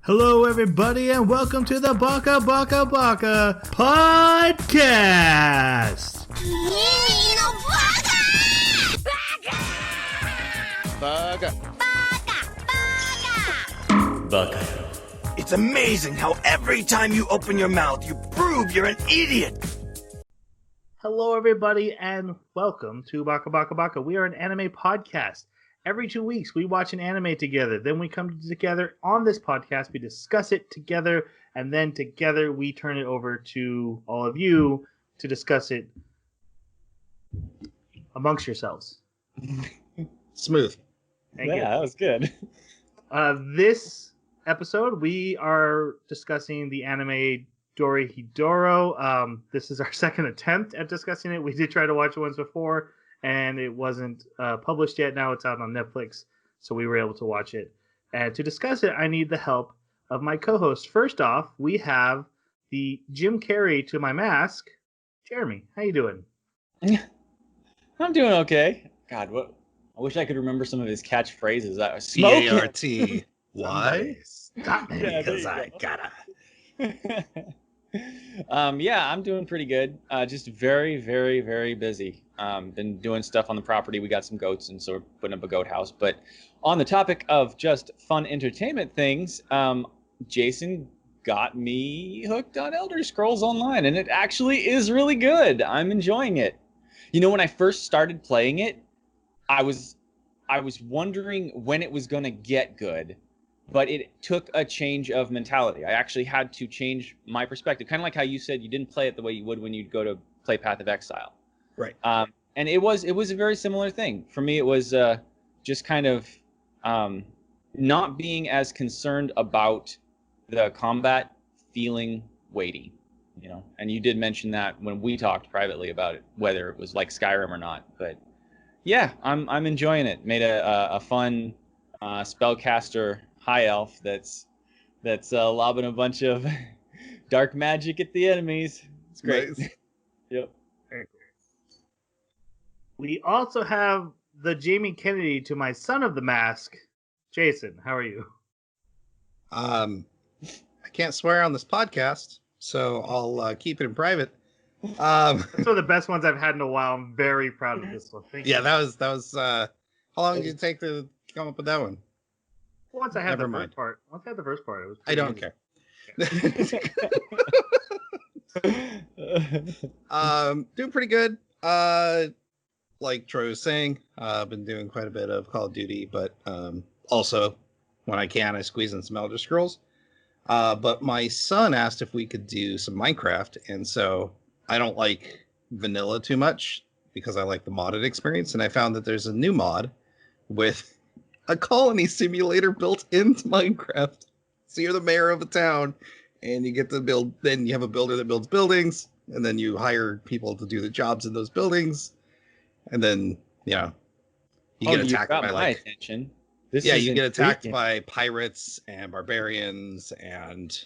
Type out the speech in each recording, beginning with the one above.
Hello, everybody, and welcome to the Baka podcast. Baka. It's amazing how every time you open your mouth, you prove you're an idiot. Hello, everybody, and welcome to Baka. We are an anime podcast. Every 2 weeks, we watch an anime together. Then we come together on this podcast. We discuss it together, and then together we turn it over to all of you to discuss it amongst yourselves. Smooth. Thank you. That was good. This episode, we are discussing the anime Dorohedoro. This is our second attempt at discussing it. We did try to watch it once before, and it wasn't published yet. Now it's out on Netflix, so we were able to watch it. And to discuss it, I need the help of my co-host. First off, we have the Jim Carrey to my mask, Jeremy. How you doing? I'm doing okay. God, what? I wish I could remember some of his catchphrases. That was smoke. C-A-R-T. Why? Stop me. Yeah, Because I gotta. Yeah, I'm doing pretty good. Just very, very, very busy. Been doing stuff on the property. We got some goats, and so we're putting up a goat house. But on the topic of just fun entertainment things, Jason got me hooked on Elder Scrolls Online, and it actually is really good. I'm enjoying it. You know, when I first started playing it, I was wondering when it was going to get good. But it took a change of mentality. I actually had to change my perspective. Kind of like how you said you didn't play it the way you would when you'd go to play Path of Exile. Right. And it was a very similar thing. For me, it was just kind of not being as concerned about the combat feeling weighty. You know, and you did mention that when we talked privately about it, whether it was like Skyrim or not. But yeah, I'm enjoying it. Made a fun spellcaster high elf that's lobbing a bunch of dark magic at the enemies. It's great. Nice. Yep. We also have the Jamie Kennedy to my son of the mask, Jason. How are you? I can't swear on this podcast, so I'll keep it in private. That's one of the best ones I've had in a while. I'm very proud of this one. Thank you. Yeah, that was. How long did it take to come up with that one? Once I had Never the mind. first part. Once I had the first part, it was. I don't easy. care. Doing pretty good. Like Troy was saying, I've been doing quite a bit of Call of Duty, but also when I can, I squeeze in some Elder Scrolls. But my son asked if we could do some Minecraft, and so I don't like vanilla too much because I like the modded experience, and I found that there's a new mod with a colony simulator built into Minecraft. So you're the mayor of a town, and you get to build. Then you have a builder that builds buildings, and then you hire people to do the jobs in those buildings, and then you get attacked by my attention. This you is get attacked intriguing. by pirates and barbarians, and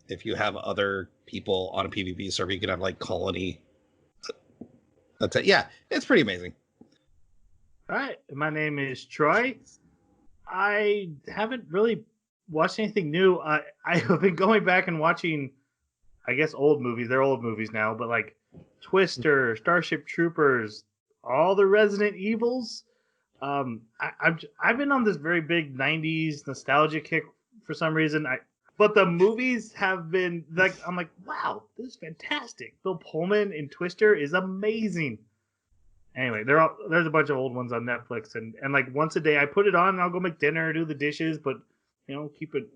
if you have other people on a PvP server, you can have like colony. That's it. Yeah, it's pretty amazing. All right. My name is Troy. I haven't really watched anything new. I have been going back and watching, I guess, old movies. They're old movies now, but like Twister, Starship Troopers, all the Resident Evils. I've been on this very big '90s nostalgia kick for some reason. But the movies have been like, I'm like, wow, this is fantastic. Bill Pullman in Twister is amazing. Anyway, there's a bunch of old ones on Netflix, and like once a day I put it on and I'll go make dinner, do the dishes, but keep it.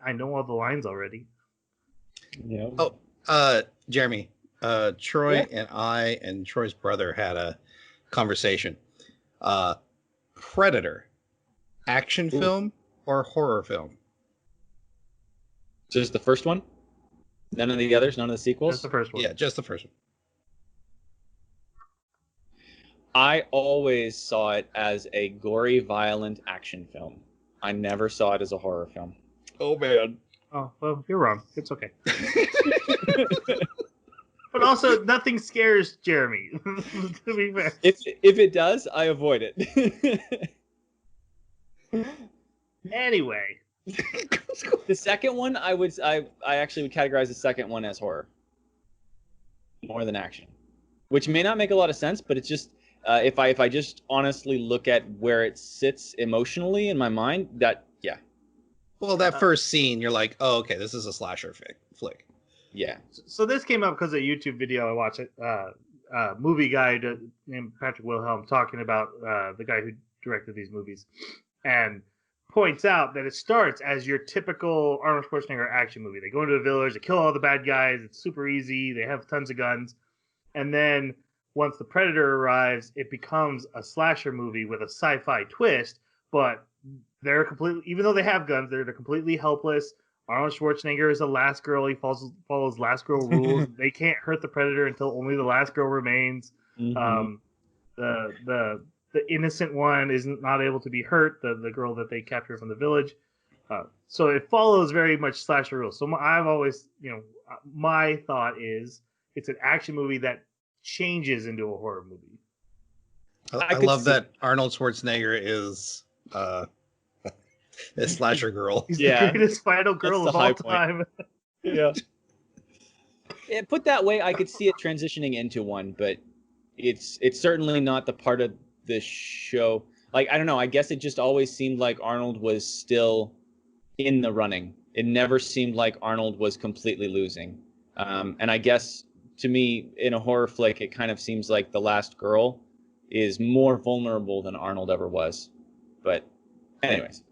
I know all the lines already. Yeah. Oh, Jeremy, Troy and I and Troy's brother had a conversation. Predator, action film or horror film? Just the first one? None of the others? None of the sequels? That's the first one. Yeah, just the first one. I always saw it as a gory, violent action film. I never saw it as a horror film. Oh man. Oh well, you're wrong. It's okay. But also, nothing scares Jeremy. To be fair. If it does, I avoid it. Anyway, The second one, I actually would categorize the second one as horror more than action, which may not make a lot of sense, but it's just if I just honestly look at where it sits emotionally in my mind, that yeah. Well, that first scene, you're like, oh, okay, this is a slasher flick. Yeah. So this came up because of a YouTube video I watched. Movie guy named Patrick Wilhelm talking about the guy who directed these movies, and points out that it starts as your typical Arnold Schwarzenegger action movie. They go into a village, they kill all the bad guys. It's super easy. They have tons of guns, and then once the Predator arrives, it becomes a slasher movie with a sci-fi twist. But they're completely, even though they have guns, they're completely helpless. Arnold Schwarzenegger is the last girl. He follows last girl rules. They can't hurt the Predator until only the last girl remains. Mm-hmm. The innocent one is not able to be hurt. The girl that they capture from the village. So it follows very much slasher rules. So I've always, my thought is it's an action movie that changes into a horror movie. I love that Arnold Schwarzenegger is a slasher girl. He's the greatest final girl of all time. Yeah. Put that way, I could see it transitioning into one, but it's certainly not the part of the show. Like, I don't know, I guess it just always seemed like Arnold was still in the running. It never seemed like Arnold was completely losing. And I guess, to me, in a horror flick, it kind of seems like the last girl is more vulnerable than Arnold ever was. But anyways.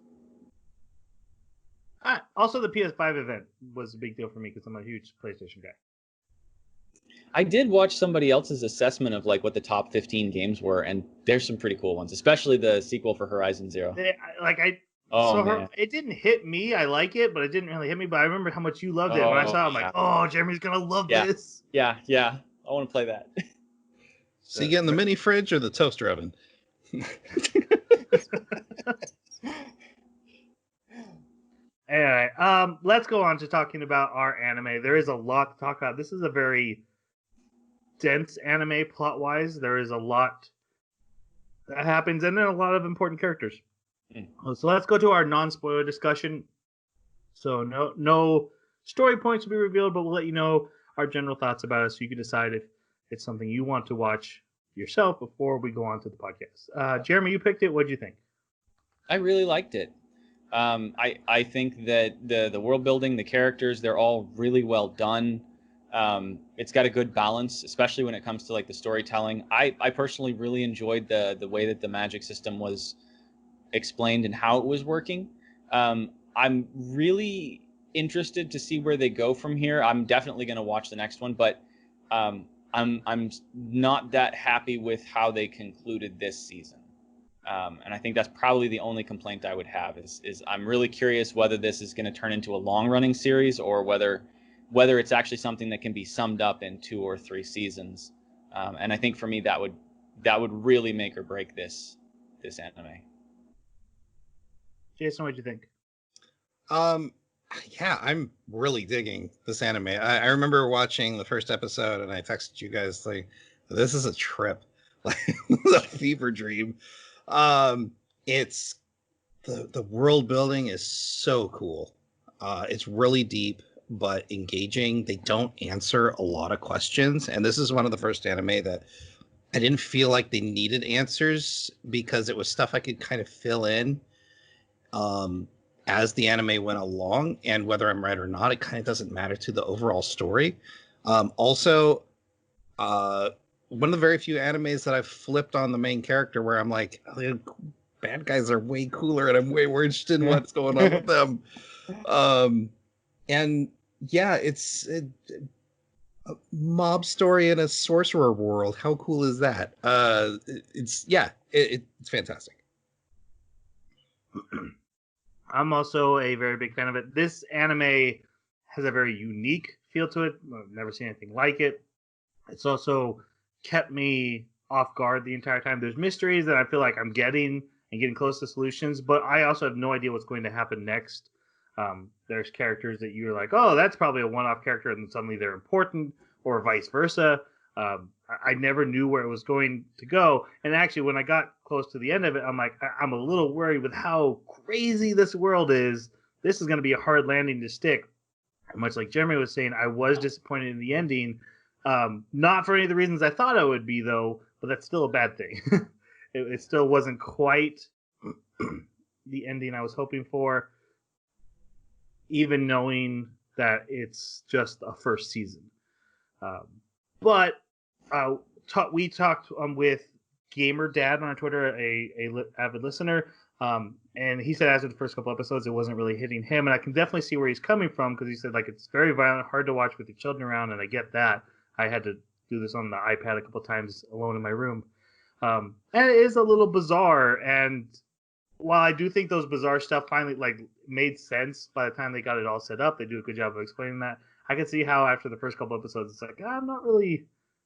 Also, the PS5 event was a big deal for me because I'm a huge PlayStation guy. I did watch somebody else's assessment of like what the top 15 games were, and there's some pretty cool ones, especially the sequel for Horizon Zero. It didn't hit me. I like it, but it didn't really hit me. But I remember how much you loved it. When I saw it, I'm like, oh, Jeremy's going to love this. Yeah. I want to play that. So you getting the mini fridge or the toaster oven? Anyway, let's go on to talking about our anime. There is a lot to talk about. This is a very dense anime plot-wise. There is a lot that happens, and then a lot of important characters. So let's go to our non-spoiler discussion. So no story points will be revealed, but we'll let you know our general thoughts about it so you can decide if it's something you want to watch yourself before we go on to the podcast. Jeremy, you picked it. What did you think? I really liked it. I think that the world building, the characters, they're all really well done. It's got a good balance, especially when it comes to like the storytelling. I personally really enjoyed the way that the magic system was explained and how it was working. I'm really interested to see where they go from here. I'm definitely going to watch the next one, but I'm not that happy with how they concluded this season. And I think that's probably the only complaint I would have is I'm really curious whether this is going to turn into a long-running series or whether it's actually something that can be summed up in 2 or 3 seasons. And I think for me that would really make or break this anime. Jason, what do you think? Yeah, I'm really digging this anime. I remember watching the first episode and I texted you guys like, this is a trip, like a fever dream. It's the world building is so cool. It's really deep but engaging. They don't answer a lot of questions, and this is one of the first anime that I didn't feel like they needed answers because it was stuff I could kind of fill in as the anime went along, and whether I'm right or not, it kind of doesn't matter to the overall story. Also, one of the very few animes that I've flipped on the main character where I'm like, oh, bad guys are way cooler and I'm way more interested in what's going on with them. And yeah, it's a mob story in a sorcerer world. How cool is that? It's fantastic. I'm also a very big fan of it. This anime has a very unique feel to it. I've never seen anything like it. It's also kept me off guard the entire time. There's mysteries that I feel like I'm getting close to solutions, but I also have no idea what's going to happen next. There's characters that you're like, oh, that's probably a one-off character, and then suddenly they're important, or vice versa. I never knew where it was going to go. And actually, when I got close to the end of it, I'm like, I'm a little worried with how crazy this world is this is going to be a hard landing to stick. Much like Jeremy was saying, I was disappointed in the ending. Not for any of the reasons I thought I would be, though, but that's still a bad thing. It still wasn't quite the ending I was hoping for, even knowing that it's just a first season. But we talked with Gamer Dad on Twitter, a avid listener, and he said after the first couple episodes, it wasn't really hitting him, and I can definitely see where he's coming from, because he said like it's very violent, hard to watch with your children around, and I get that. I had to do this on the iPad a couple times alone in my room, and it is a little bizarre. And while I do think those bizarre stuff finally like made sense by the time they got it all set up, they do a good job of explaining that. I can see how after the first couple episodes, it's like I'm not really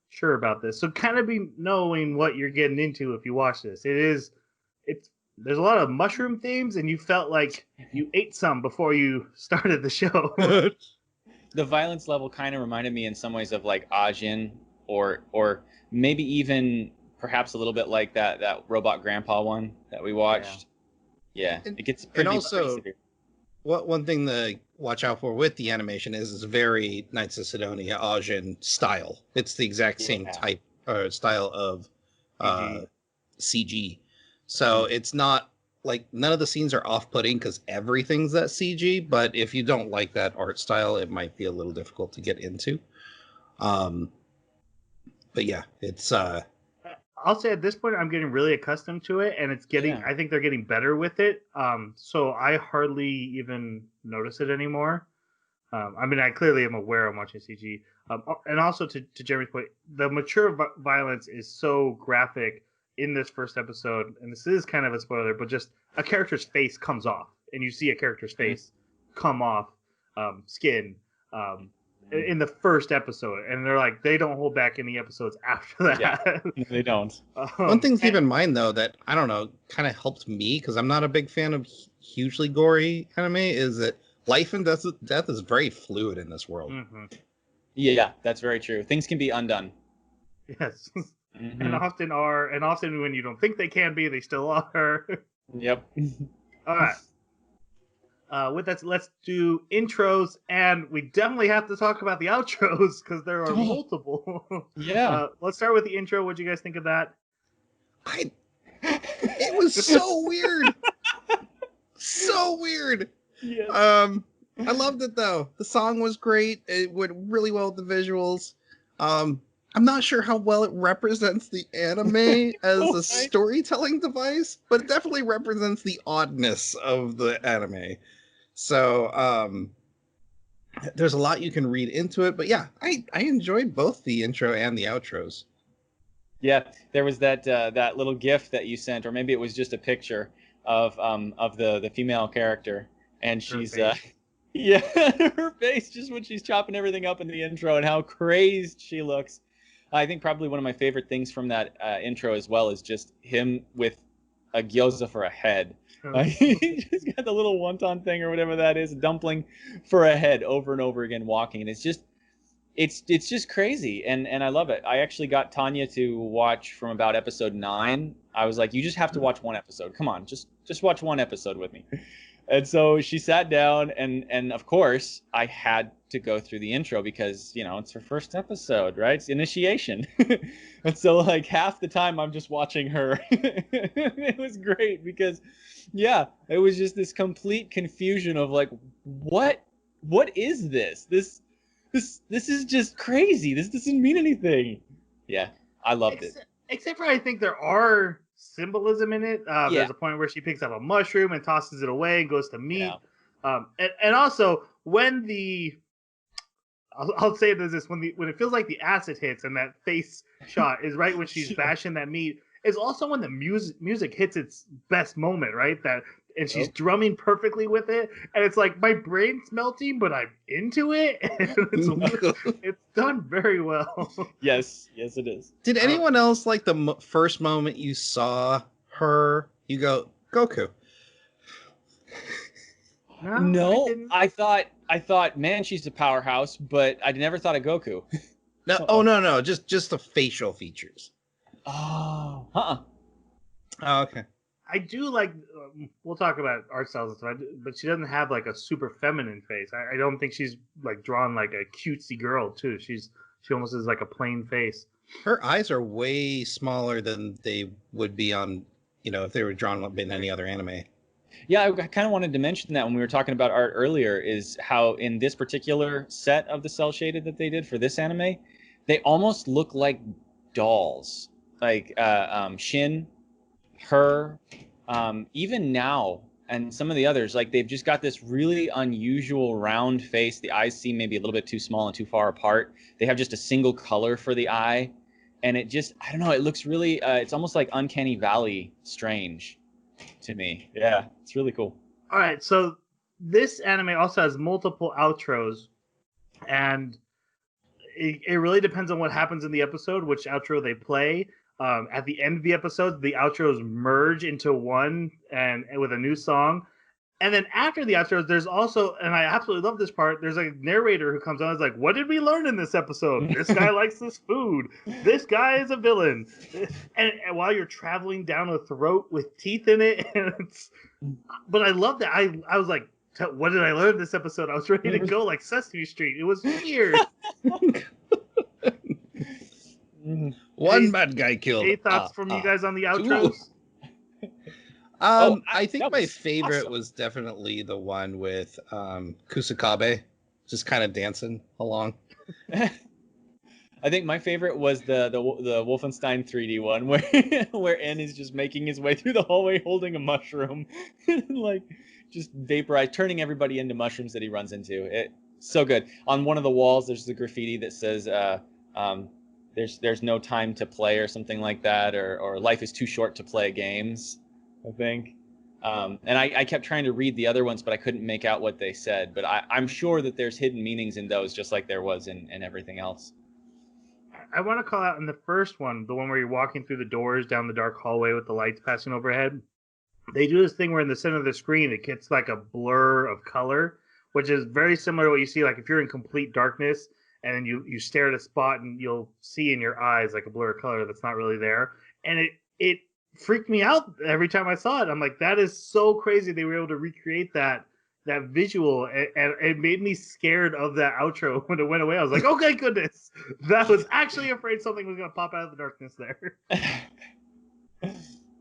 sure about this. So kind of be knowing what you're getting into if you watch this. There's a lot of mushroom themes, and you felt like you ate some before you started the show. The violence level kind of reminded me in some ways of like Ajin, or maybe even perhaps a little bit like that Robot Grandpa one that we watched. Yeah, it gets pretty. And also, pretty severe. One thing to watch out for with the animation is very Knights of Sidonia Ajin style. It's the exact same type or style of CG. So it's not like none of the scenes are off-putting because everything's that CG. But if you don't like that art style, it might be a little difficult to get into. But yeah, it's. I'll say at this point, I'm getting really accustomed to it, and it's getting. Yeah. I think they're getting better with it. So I hardly even notice it anymore. I mean, I clearly am aware I'm watching CG. And also to Jeremy's point, the mature violence is so graphic in this first episode, and this is kind of a spoiler, but just a character's face comes off, and you see a character's face come off skin in the first episode, and they're like, they don't hold back any episodes after that. Yeah, they don't. One thing to keep in mind, though, that, I don't know, kind of helped me, because I'm not a big fan of hugely gory anime, is that life and death is very fluid in this world. Mm-hmm. Yeah, that's very true. Things can be undone. Yes. Mm-hmm. And often are, and often when you don't think they can be, they still are. Yep. All right. With that, let's do intros, and we definitely have to talk about the outros because there are multiple. Yeah. Let's start with the intro. What do you guys think of that? It was so weird. So weird. Yes. I loved it though. The song was great. It went really well with the visuals. I'm not sure how well it represents the anime as a storytelling device, but it definitely represents the oddness of the anime. So, there's a lot you can read into it, but yeah, I enjoyed both the intro and the outros. Yeah, there was that little GIF that you sent, or maybe it was just a picture of the female character, and she's yeah, her face just when she's chopping everything up in the intro, and how crazed she looks. I think probably one of my favorite things from that intro as well is just him with a gyoza for a head. He just got the little wonton thing or whatever that is, dumpling for a head over and over again walking, and it's just crazy, and I love it. I actually got Tanya to watch from about episode 9. I was like, you just have to watch one episode. Come on, just watch one episode with me. And so she sat down, and of course I had to go through the intro because, you know, it's her first episode, right? It's initiation. And so like half the time I'm just watching her. It was great because, yeah, it was just this complete confusion of like, what is this? This is just crazy. This doesn't mean anything. Yeah, I loved it. Except for I think there are symbolism in it. There's a point where she picks up a mushroom and tosses it away and goes to meat. Yeah. And also when I'll say this when it feels like the acid hits and that face shot is right when she's bashing that meat, is also when the music hits its best moment, right? And she's drumming perfectly with it, and it's like my brain's melting, but I'm into it. It's done very well. Yes, it is. Did anyone else like the first moment you saw her? You go Goku. No, I thought, man, she's a powerhouse, but I never thought of Goku. No, just the facial features. Oh, Oh, okay. I do like. We'll talk about art styles and stuff, but she doesn't have like a super feminine face. I don't think she's like drawn like a cutesy girl too. She almost is like a plain face. Her eyes are way smaller than they would be on, if they were drawn in any other anime. Yeah, I kind of wanted to mention that when we were talking about art earlier, is how in this particular set of the cell shaded that they did for this anime, they almost look like dolls. Like Shin, her, even now, and some of the others, like they've just got this really unusual round face. The eyes seem maybe a little bit too small and too far apart. They have just a single color for the eye, and it just, I don't know, it looks really, it's almost like Uncanny Valley strange to me. Yeah, it's really cool. All right, so this anime also has multiple outros, and it really depends on what happens in the episode, which outro they play. At the end of the episode, the outros merge into one and with a new song. And then after the outros, there's also, and I absolutely love this part, there's a narrator who comes on and is like, what did we learn in this episode? This guy likes this food. This guy is a villain. And while you're traveling down a throat with teeth in it, but I love that. I was like, what did I learn this episode? I was ready to go like Sesame Street. It was weird. One bad guy killed. Any thoughts from you guys on the outros? I think my favorite was definitely the one with Kusakabe, just kind of dancing along. I think my favorite was the Wolfenstein 3D one where N is just making his way through the hallway holding a mushroom, like just vaporized, turning everybody into mushrooms that he runs into. It's so good. On one of the walls, there's the graffiti that says, "There's no time to play" or something like that, or "Life is too short to play games," I think. And I kept trying to read the other ones, but I couldn't make out what they said. But I'm sure that there's hidden meanings in those, just like there was in everything else. I want to call out in the first one, the one where you're walking through the doors down the dark hallway with the lights passing overhead. They do this thing where in the center of the screen, it gets like a blur of color, which is very similar to what you see like if you're in complete darkness and then you stare at a spot and you'll see in your eyes like a blur of color that's not really there. And it freaked me out every time I saw it. I'm like, that is so crazy they were able to recreate that visual, and it made me scared of that outro when it went away. I was like, okay, goodness, that was actually afraid something was going to pop out of the darkness there.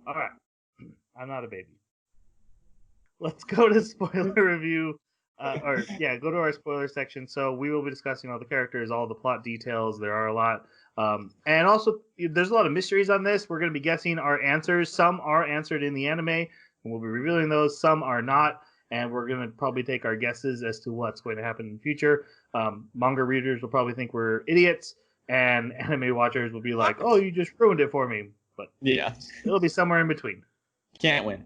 All right, I'm not a baby. Let's go to spoiler review, go to our spoiler section. So we will be discussing all the characters, all the plot details. There are a lot. And also, there's a lot of mysteries on this. We're going to be guessing our answers. Some are answered in the anime, and we'll be revealing those. Some are not. And we're going to probably take our guesses as to what's going to happen in the future. Manga readers will probably think we're idiots, and anime watchers will be like, oh, you just ruined it for me. But yeah, it'll be somewhere in between. Can't win.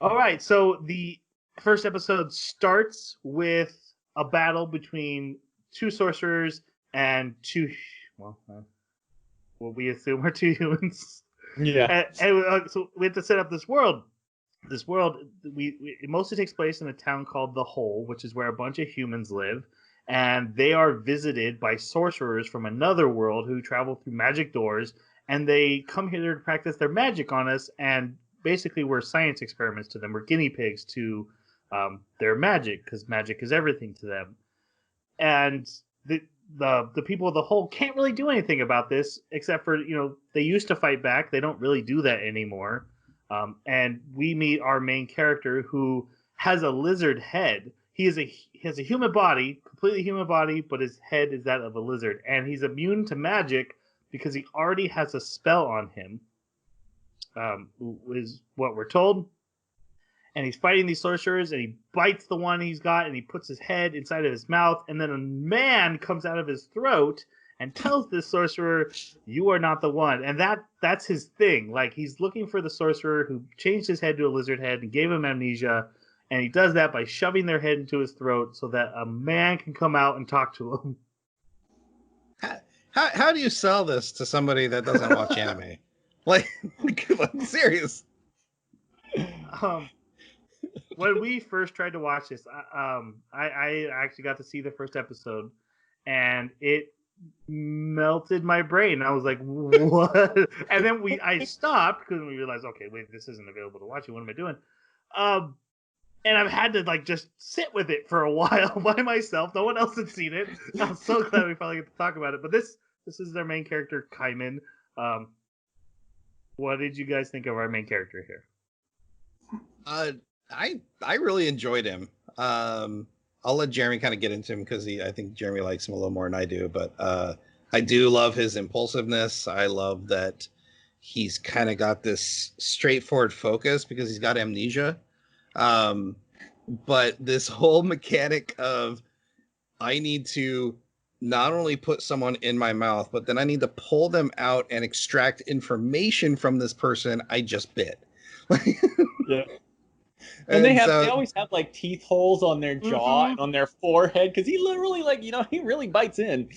All right, so the first episode starts with a battle between two sorcerers and what we assume are two humans. Yeah. So we have to set up this world. This world, it mostly takes place in a town called The Hole, which is where a bunch of humans live, and they are visited by sorcerers from another world who travel through magic doors, and they come here to practice their magic on us, and basically we're science experiments to them. We're guinea pigs to their magic, because magic is everything to them. And the people of The Hole can't really do anything about this, except for, they used to fight back. They don't really do that anymore. And we meet our main character who has a lizard head. He has a human body, completely human body, but his head is that of a lizard. And he's immune to magic because he already has a spell on him, is what we're told. And he's fighting these sorcerers, and he bites the one he's got, and he puts his head inside of his mouth, and then a man comes out of his throat and tells this sorcerer, you are not the one. And that's his thing. Like, he's looking for the sorcerer who changed his head to a lizard head and gave him amnesia. And he does that by shoving their head into his throat so that a man can come out and talk to him. How do you sell this to somebody that doesn't watch anime? Like, I'm serious. When we first tried to watch this, I actually got to see the first episode, and it melted my brain. I was like, what? And then I stopped because we realized, okay, wait, this isn't available to watch it. What am I doing? And I've had to like just sit with it for a while by myself. No one else had seen it. I'm so glad we finally get to talk about it. But this is their main character, Kaiman. What did you guys think of our main character here? I really enjoyed him. I'll let Jeremy kind of get into him because I think Jeremy likes him a little more than I do. But I do love his impulsiveness. I love that he's kind of got this straightforward focus because he's got amnesia. But this whole mechanic of I need to not only put someone in my mouth, but then I need to pull them out and extract information from this person I just bit. Yeah. And they always have like teeth holes on their jaw and on their forehead because he literally he really bites in.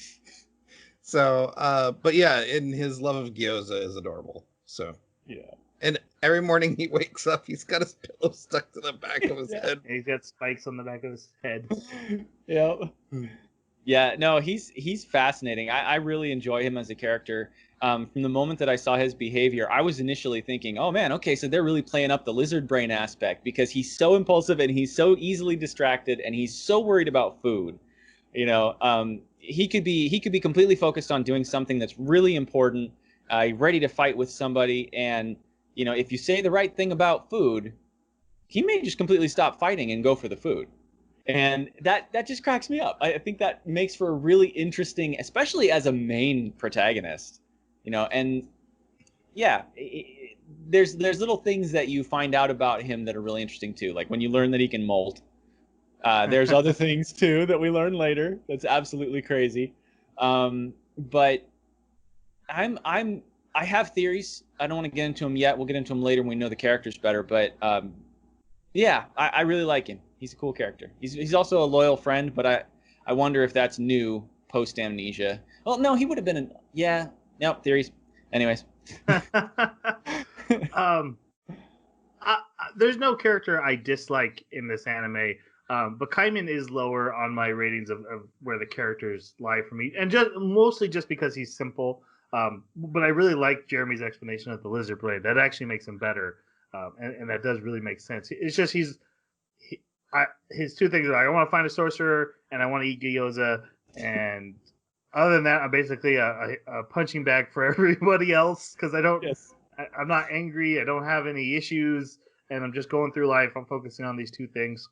So, but yeah, and his love of gyoza is adorable. So yeah, and every morning he wakes up, he's got his pillow stuck to the back of his head. And he's got spikes on the back of his head. Yeah. Yeah, no, he's fascinating. I really enjoy him as a character. From the moment that I saw his behavior, I was initially thinking, oh man, okay, so they're really playing up the lizard brain aspect because he's so impulsive and he's so easily distracted and he's so worried about food. He could be completely focused on doing something that's really important, ready to fight with somebody, and if you say the right thing about food, he may just completely stop fighting and go for the food. And that just cracks me up. I think that makes for a really interesting, especially as a main protagonist, and yeah, there's little things that you find out about him that are really interesting too. Like when you learn that he can molt. There's other things too that we learn later. That's absolutely crazy. But I have theories. I don't want to get into them yet. We'll get into them later when we know the characters better. But yeah, I really like him. He's a cool character. He's also a loyal friend, but I wonder if that's new post amnesia. Well, no, he would have been theories. Anyways. There's no character I dislike in this anime, but Kaiman is lower on my ratings of where the characters lie for me, and mostly just because he's simple. But I really like Jeremy's explanation of the lizard blade. That actually makes him better, and that does really make sense. It's just his two things are like, I want to find a sorcerer and I want to eat gyoza, and other than that, I'm basically a punching bag for everybody else because I'm not angry, I don't have any issues, and I'm just going through life. I'm focusing on these two things.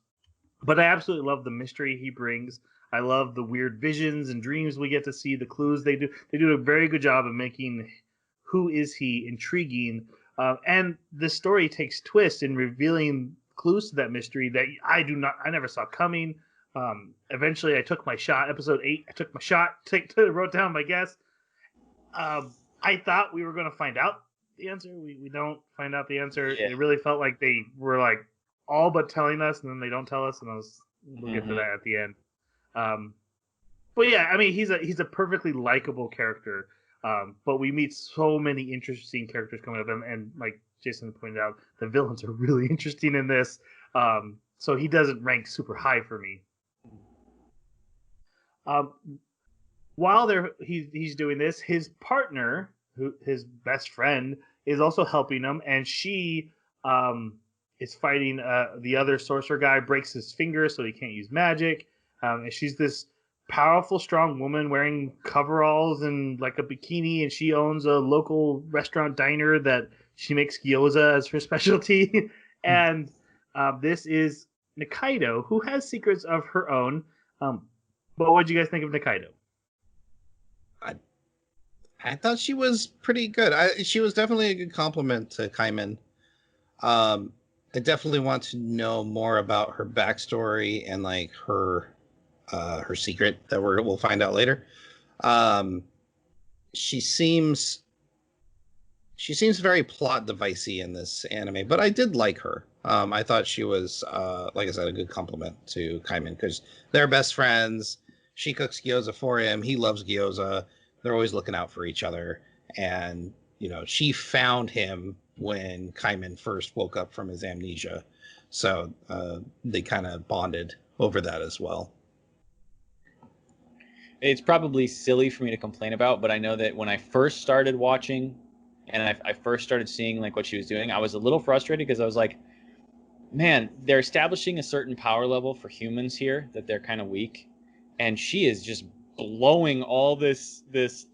But I absolutely love the mystery he brings. I love the weird visions and dreams we get to see, the clues they do. They do a very good job of making who is he intriguing, and the story takes twists in revealing clues to that mystery that I never saw coming. Eventually I took my shot. Episode 8, I took my shot, wrote down my guess. I thought we were going to find out the answer. We don't find out the answer. Yeah. It really felt like they were like all but telling us, and then they don't tell us, and we'll get to that at the end. But yeah, I mean, he's a perfectly likable character. But we meet so many interesting characters coming up, and like Jason pointed out, the villains are really interesting in this. So he doesn't rank super high for me. While he's doing this, his partner, his best friend, is also helping him, and she is fighting the other sorcerer guy. Breaks his finger, so he can't use magic. And she's this powerful, strong woman wearing coveralls and like a bikini, and she owns a local restaurant diner that she makes gyoza as her specialty. And this is Nikaido, who has secrets of her own. But what did you guys think of Nikaido? I thought she was pretty good. She was definitely a good compliment to Kaiman. I definitely want to know more about her backstory and like her secret that we'll find out later. She seems very plot devicey in this anime, but I did like her. I thought she was, like I said, a good compliment to Kaiman because they're best friends. She cooks gyoza for him. He loves gyoza. They're always looking out for each other. And, she found him when Kaiman first woke up from his amnesia. So they kind of bonded over that as well. It's probably silly for me to complain about, but I know that when I first started watching and I first started seeing like what she was doing, I was a little frustrated because I was like, man, they're establishing a certain power level for humans here that they're kind of weak, and she is just blowing all this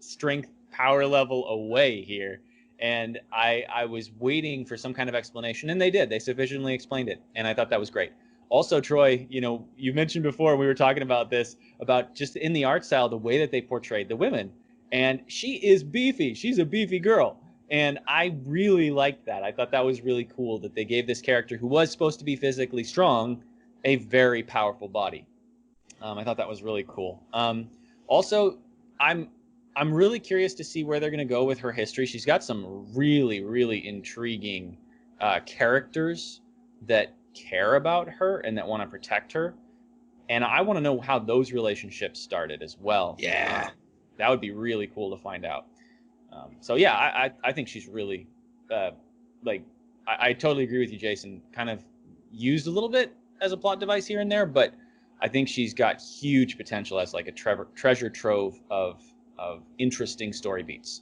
strength power level away here. And I was waiting for some kind of explanation, and they did. They sufficiently explained it, and I thought that was great. Also, Troy, you mentioned before we were talking about this, about just in the art style, the way that they portrayed the women. And she is beefy. She's a beefy girl. And I really liked that. I thought that was really cool that they gave this character, who was supposed to be physically strong, a very powerful body. I thought that was really cool. Also, I'm really curious to see where they're going to go with her history. She's got some really, really intriguing characters that care about her and that want to protect her. And I want to know how those relationships started as well. Yeah. That would be really cool to find out. So yeah, I think she's really, I totally agree with you, Jason. Kind of used a little bit as a plot device here and there, but I think she's got huge potential as like a treasure trove of interesting story beats.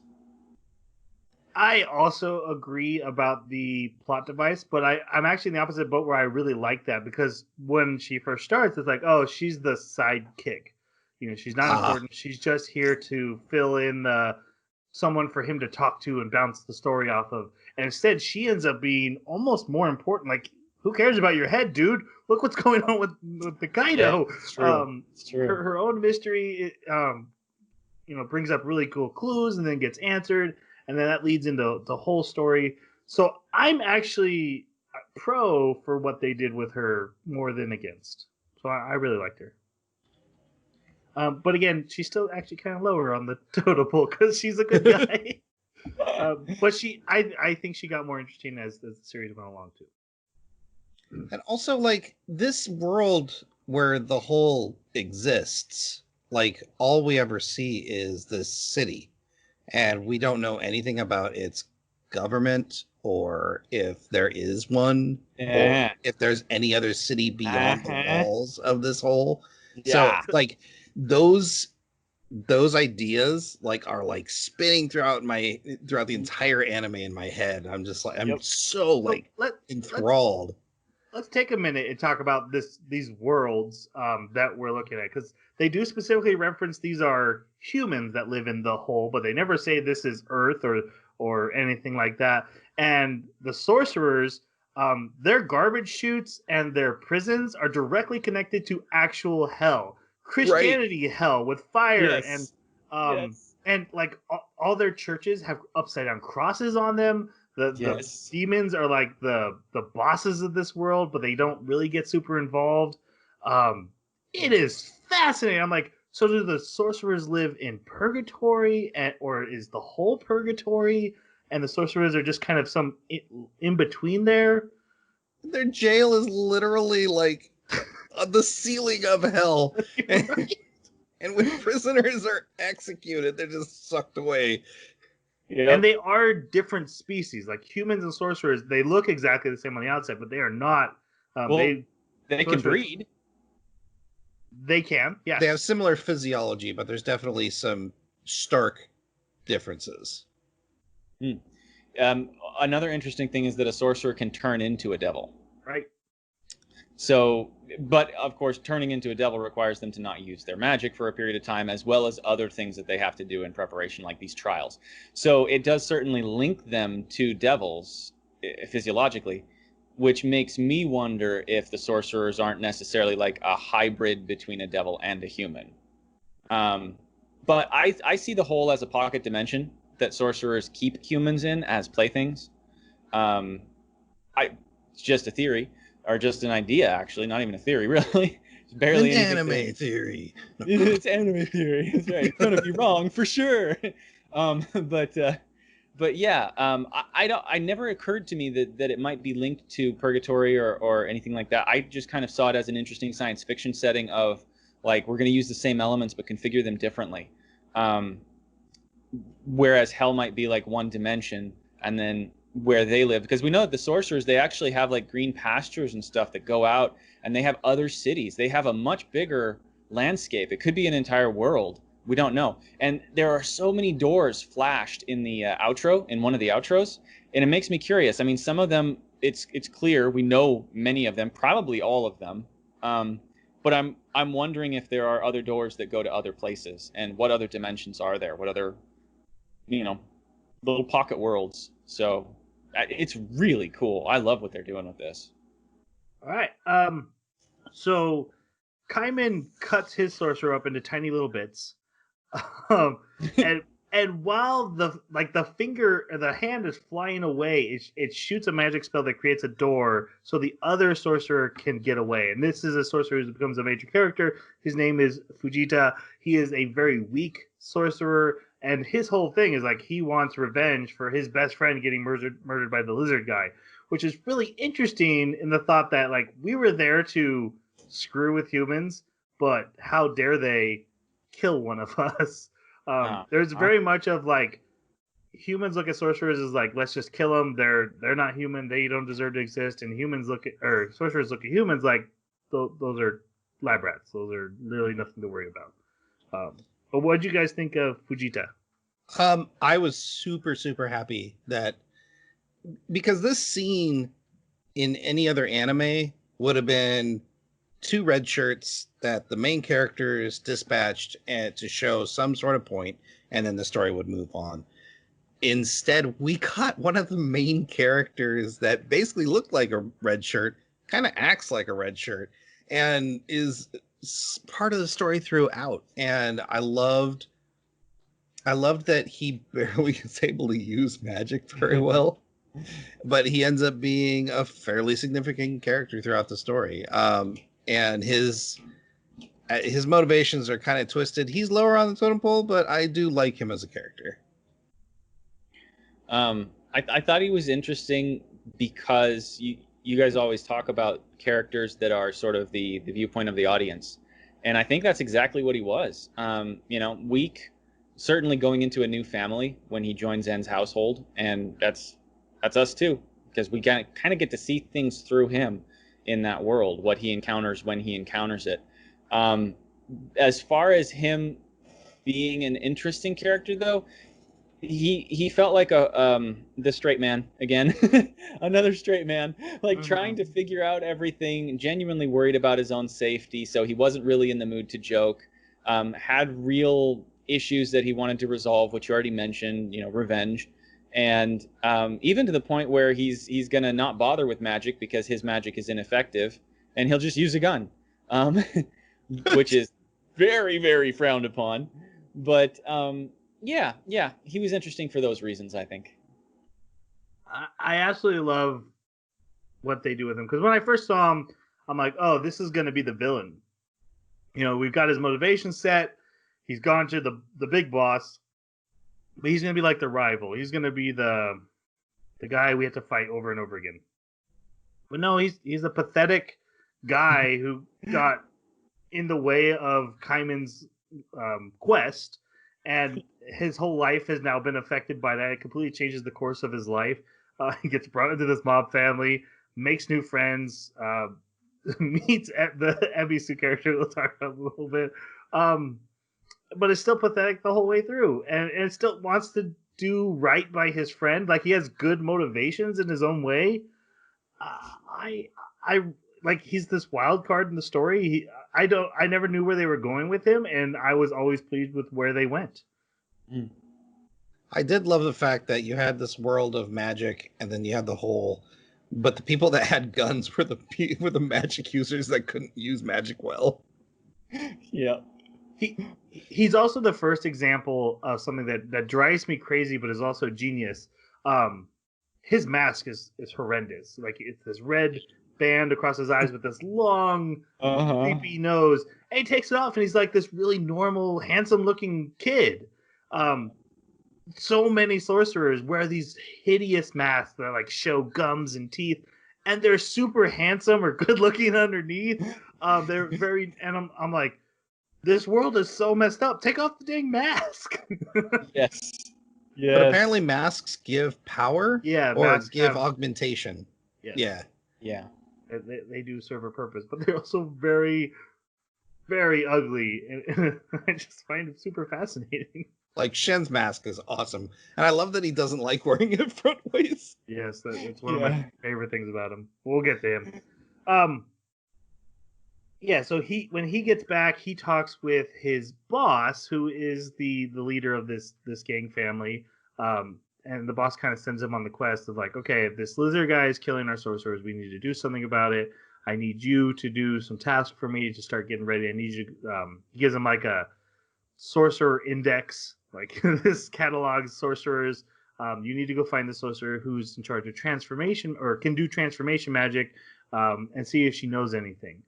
I also agree about the plot device, but I'm actually in the opposite boat where I really like that, because when she first starts, it's like, oh, she's the sidekick. She's not important. She's just here to fill in someone for him to talk to and bounce the story off of. And instead, she ends up being almost more important. Like, who cares about your head, dude? Look what's going on with the Kaido. Yeah, it's true. It's true. Her own mystery, brings up really cool clues and then gets answered. And then that leads into the whole story. So I'm actually pro for what they did with her more than against. So I really liked her. But again, she's still actually kind of lower on the totem pole because she's a good guy. But I think she got more interesting as the series went along too. And also, like, this world where the whole exists, like, all we ever see is this city. And we don't know anything about its government, or if there is one, or if there's any other city beyond the walls of this whole. Yeah. So, like, those ideas are spinning throughout the entire anime in my head. I'm just like, I'm so enthralled. Let's take a minute and talk about these worlds that we're looking at, because they do specifically reference these are humans that live in the hole, but they never say this is Earth or anything like that. And the sorcerers, their garbage chutes and their prisons are directly connected to actual hell. Christianity hell with fire. Yes. And like all their churches have upside down crosses on them. The demons are like the bosses of this world, but they don't really get super involved. It is fascinating. I'm like, so do the sorcerers live in purgatory, or is the whole purgatory, and the sorcerers are just kind of some in between there? Their jail is literally like on the ceiling of hell. And when prisoners are executed, they're just sucked away. Yep. And they are different species. Like humans and sorcerers, they look exactly the same on the outside, but they are not. They can breed. They can, yes. They have similar physiology, but there's definitely some stark differences. Another interesting thing is that a sorcerer can turn into a devil. Right. So, but of course, turning into a devil requires them to not use their magic for a period of time, as well as other things that they have to do in preparation, like these trials. So it does certainly link them to devils physiologically, which makes me wonder if the sorcerers aren't necessarily like a hybrid between a devil and a human. But I see the whole as a pocket dimension that sorcerers keep humans in as playthings. It's just a theory. Or just an idea, actually, not even a theory, really. It's barely an anime theory. It's anime theory. That's right. It's gonna be wrong for sure. But yeah, I never occurred to me that it might be linked to purgatory or anything like that. I just kind of saw it as an interesting science fiction setting of like we're gonna use the same elements but configure them differently. Whereas hell might be like one dimension, and then where they live, because we know that the sorcerers, they actually have like green pastures and stuff that go out, and they have other cities. They have a much bigger landscape. It could be an entire world We don't know. And there are so many doors flashed in the outro, in one of the outros, and it makes me curious. I mean, some of them, it's clear we know many of them, probably all of them. But I'm wondering if there are other doors that go to other places, and what other dimensions are there? What other, little pocket worlds? So it's really cool. I love what they're doing with this. All right. So Kaiman cuts his sorcerer up into tiny little bits. Um, and while the finger or the hand is flying away, it shoots a magic spell that creates a door so the other sorcerer can get away. And this is a sorcerer who becomes a major character. His name is Fujita. He is a very weak sorcerer, and his whole thing is like he wants revenge for his best friend getting murdered by the lizard guy, which is really interesting in the thought that like we were there to screw with humans, but how dare they kill one of us? There's very much of like humans look at sorcerers as like, let's just kill them. They're not human. They don't deserve to exist. And sorcerers look at humans like those are lab rats. Those are really nothing to worry about. But what did you guys think of Fujita? I was super, super happy that because this scene in any other anime would have been 2 red shirts that the main character is dispatched and to show some sort of point, and then the story would move on. Instead, we got one of the main characters that basically looked like a red shirt, kind of acts like a red shirt, and is part of the story throughout. And I loved that he barely is able to use magic very well, but he ends up being a fairly significant character throughout the story. And his motivations are kind of twisted. He's lower on the totem pole, but I do like him as a character. I thought he was interesting because you guys always talk about characters that are sort of the viewpoint of the audience, and I think that's exactly what he was. Weak, certainly going into a new family when he joins Zen's household, and that's us too, because we kind of get to see things through him in that world, what he encounters when he encounters it. As far as him being an interesting character, though, he felt like the straight man again, another straight man, like trying to figure out everything, genuinely worried about his own safety. So he wasn't really in the mood to joke. Had real issues that he wanted to resolve, which you already mentioned, revenge. And even to the point where he's going to not bother with magic because his magic is ineffective, and he'll just use a gun, which is very, very frowned upon. But yeah, he was interesting for those reasons, I think. I absolutely love what they do with him, because when I first saw him, I'm like, oh, this is going to be the villain. We've got his motivation set. He's gone to the big boss. But he's going to be like the rival. He's going to be the guy we have to fight over and over again. But no, he's a pathetic guy who got in the way of Kaiman's quest, and his whole life has now been affected by that. It completely changes the course of his life. He gets brought into this mob family, makes new friends, meets the Ebisu character we'll talk about a little bit. But it's still pathetic the whole way through, and it still wants to do right by his friend. Like, he has good motivations in his own way. I like, he's this wild card in the story. I never knew where they were going with him, and I was always pleased with where they went. I did love the fact that you had this world of magic, and then you had but the people that had guns were the magic users that couldn't use magic well. Yeah. He's also the first example of something that drives me crazy, but is also genius. His mask is horrendous. Like, it's this red band across his eyes with this long, creepy nose. And he takes it off, and he's like this really normal, handsome-looking kid. So many sorcerers wear these hideous masks that like show gums and teeth, and they're super handsome or good-looking underneath. They're very, and I'm like, this world is so messed up. Take off the dang mask. Yes. But apparently masks give power. Yeah. Or give augmentation. Yes. Yeah. They do serve a purpose, but they're also very, very ugly, and I just find it super fascinating. Like Shen's mask is awesome, and I love that he doesn't like wearing it front ways. Yes, that's one of my favorite things about him. We'll get to him. Yeah, so when he gets back, he talks with his boss, who is the leader of this gang family. And the boss kind of sends him on the quest of like, okay, if this lizard guy is killing our sorcerers, we need to do something about it. I need you to do some tasks for me to start getting ready. I need you. He gives him like a sorcerer index, like this catalogs sorcerers. You need to go find the sorcerer who's in charge of transformation or can do transformation magic, and see if she knows anything.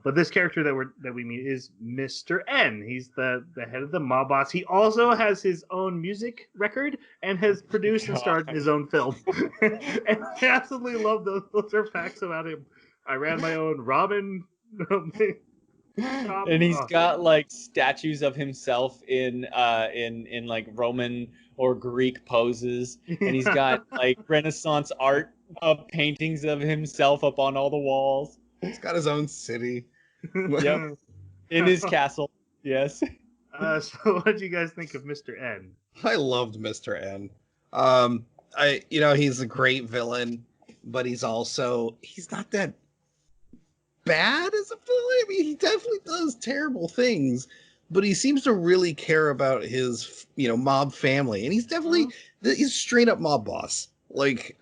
But this character that we meet is Mr. N. He's the head of the mob boss. He also has his own music record and has produced and starred in his own film. And I absolutely love those. Those are facts about him. I ran my own Robin. And he's got like statues of himself in like Roman or Greek poses, and he's got like Renaissance art paintings of himself up on all the walls. He's got his own city. Yep. In his castle. Yes. So what did you guys think of Mr. N? I loved Mr. N. He's a great villain, but he's not that bad as a villain. I mean, he definitely does terrible things, but he seems to really care about his, mob family, and he's definitely he's straight up mob boss, like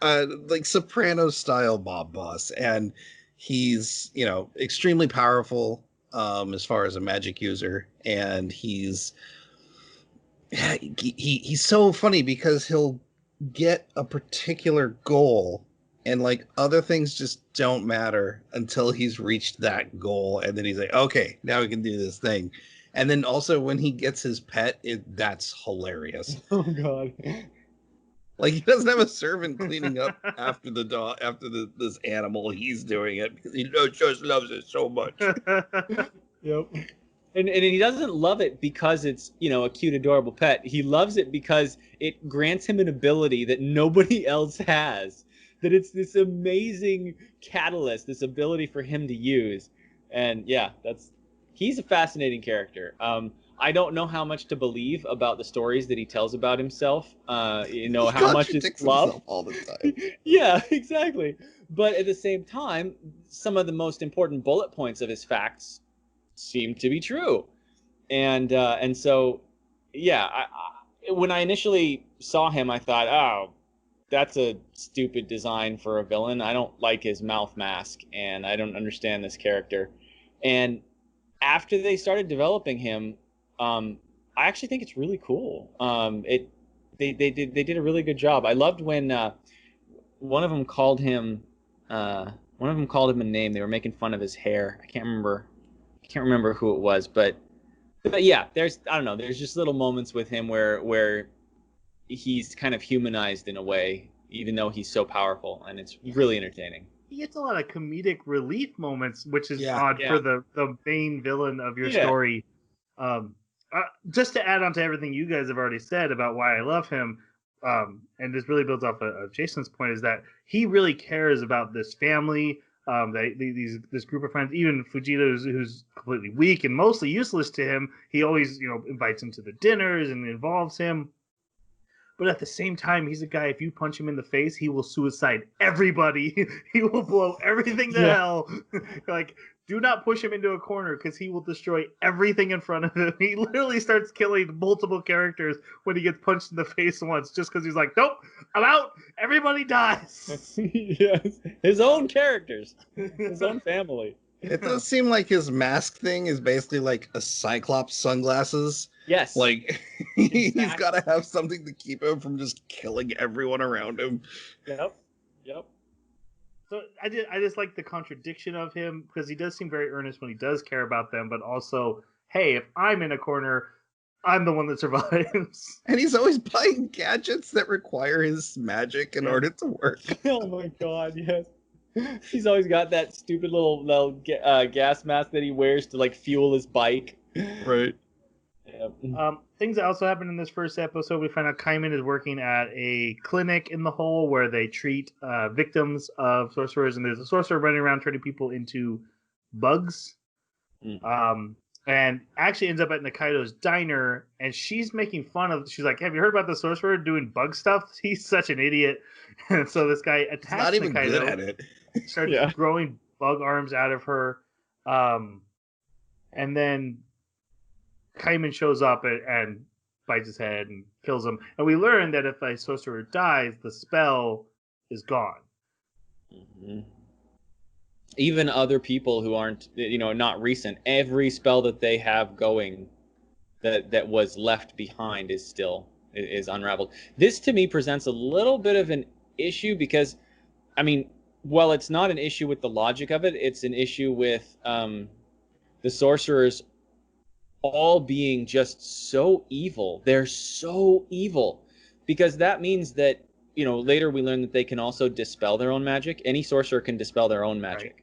Sopranos style mob boss, and he's extremely powerful as far as a magic user, and he's so funny because he'll get a particular goal and like other things just don't matter until he's reached that goal, and then he's like, okay, now we can do this thing. And then also when he gets his pet, that's hilarious. Oh god. Like, he doesn't have a servant cleaning up after the dog, after this animal. He's doing it because he just loves it so much. Yep. And he doesn't love it because it's, a cute, adorable pet. He loves it because it grants him an ability that nobody else has. That it's this amazing catalyst, this ability for him to use. And yeah, he's a fascinating character. I don't know how much to believe about the stories that he tells about himself. How much it's love all the time. Yeah, exactly. But at the same time, some of the most important bullet points of his facts seem to be true. And so, yeah, when I initially saw him, I thought, oh, that's a stupid design for a villain. I don't like his mouth mask, and I don't understand this character. And after they started developing him, I actually think it's really cool. They did a really good job. I loved when one of them called him a name. They were making fun of his hair. I can't remember who it was, but yeah, there's just little moments with him where he's kind of humanized in a way, even though he's so powerful, and it's really entertaining. He gets a lot of comedic relief moments, which is odd for the main villain of your story. Just to add on to everything you guys have already said about why I love him, and this really builds off of Jason's point, is that he really cares about this family, this group of friends. Even Fujita, who's completely weak and mostly useless to him, he always invites him to the dinners and involves him. But at the same time, he's a guy, if you punch him in the face, he will suicide everybody. He will blow everything to hell. Like, do not push him into a corner because he will destroy everything in front of him. He literally starts killing multiple characters when he gets punched in the face once, just because he's like, nope, I'm out. Everybody dies. Yes. His own characters. His own family. It does seem like his mask thing is basically like a Cyclops sunglasses. Yes. Like, he's got to have something to keep him from just killing everyone around him. Yep. So I just like the contradiction of him, because he does seem very earnest when he does care about them, but also, hey, if I'm in a corner, I'm the one that survives. And he's always buying gadgets that require his magic in order to work. Oh my god, yes. He's always got that stupid little gas mask that he wears to like fuel his bike. Right. Yep. Things that also happen in this first episode, we find out Kaiman is working at a clinic in the hole where they treat victims of sorcerers, and there's a sorcerer running around turning people into bugs. and actually ends up at Nikaido's diner, and she's making fun of. She's like, "Have you heard about the sorcerer doing bug stuff? He's such an idiot." And so this guy He's attacks not even good Nikaido, at it. starts Yeah. growing bug arms out of her, and then Kaiman shows up and bites his head and kills him. And we learn that if a sorcerer dies, the spell is gone. Mm-hmm. Even other people who aren't, not recent, every spell that they have going that was left behind is unraveled. This to me presents a little bit of an issue because, I mean, while it's not an issue with the logic of it, it's an issue with the sorcerers all being just so evil. They're so evil because that means that, later we learn that they can also dispel their own magic. Any sorcerer can dispel their own magic. Right.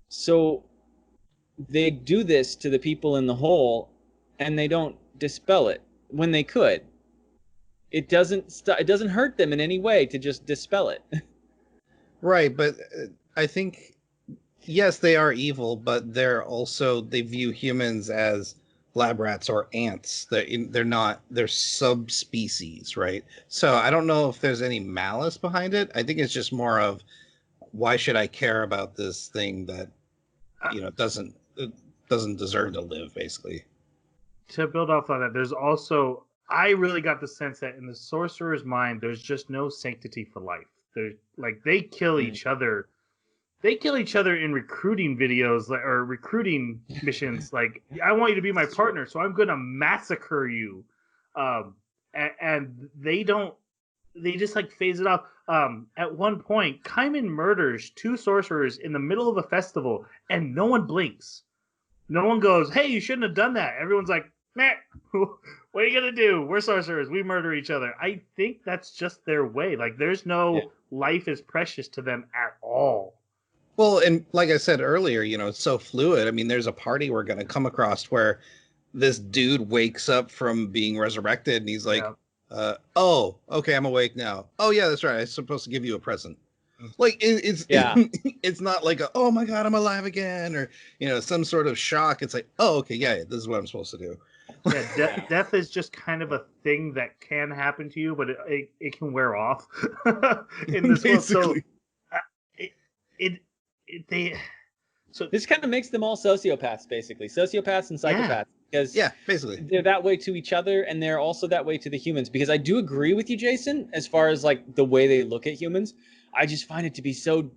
So they do this to the people in the hole and they don't dispel it when they could. It doesn't hurt them in any way to just dispel it. Right, but I think, yes, they are evil, but they view humans as lab rats or ants. They're subspecies, right? So I don't know if there's any malice behind it. I think it's just more of, why should I care about this thing that doesn't deserve to live, basically. To build off on that, there's also, I really got the sense that in the sorcerer's mind, there's just no sanctity for life. There's they kill each other. They kill each other in recruiting videos or recruiting missions. Like, I want you to be my partner, so I'm going to massacre you. And they don't. They just phase it off. At one point, Kaiman murders 2 sorcerers in the middle of a festival, and no one blinks. No one goes, "Hey, you shouldn't have done that." Everyone's like, "Meh, what are you gonna do? We're sorcerers. We murder each other." I think that's just their way. There's no life is precious to them at all. Well, and like I said earlier, it's so fluid. I mean, there's a party we're going to come across where this dude wakes up from being resurrected and he's like, "Oh, okay, I'm awake now. Oh yeah, that's right. I'm supposed to give you a present." It's not like "Oh my God, I'm alive again," or some sort of shock. It's like, "Oh, okay, yeah, this is what I'm supposed to do." Yeah, death is just kind of a thing that can happen to you, but it can wear off in this world. So So this kind of makes them all sociopaths, basically. Sociopaths and psychopaths. Because basically they're that way to each other, and they're also that way to the humans. Because I do agree with you, Jason, as far as the way they look at humans. I just find it to be so,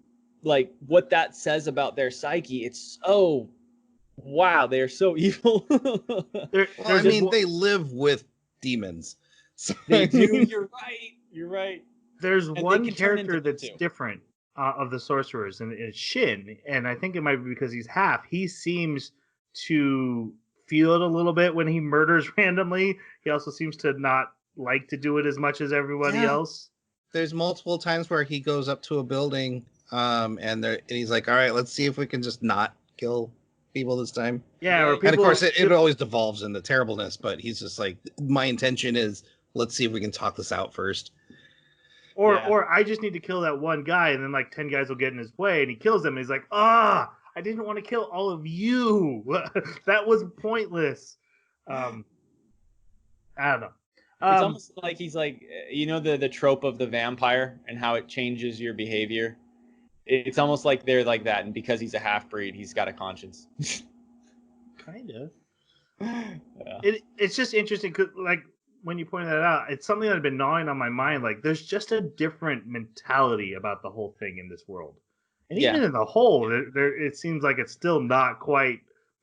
what that says about their psyche. It's so, wow, they are so evil. They live with demons. So, they do. You're right. There's one character that's different of the sorcerers, and it's Shin. And I think it might be because he's half. He seems to feel it a little bit when he murders randomly. He also seems to not like to do it as much as everybody else. There's multiple times where he goes up to a building, and he's like, "All right, let's see if we can just not kill people this time." Yeah, and of course it always devolves into terribleness. But he's just like, "My intention is, let's see if we can talk this out first." Or I just need to kill that one guy, and then 10 guys will get in his way, and he kills them. And he's like, I didn't want to kill all of you. That was pointless. I don't know. It's almost like he's the trope of the vampire and how it changes your behavior. It's almost like they're like that, and because he's a half-breed, he's got a conscience. Kind of. Yeah. It's just interesting, cause, when you pointed that out, it's something that had been gnawing on my mind. There's just a different mentality about the whole thing in this world. And even in the whole, it seems like it's still not quite,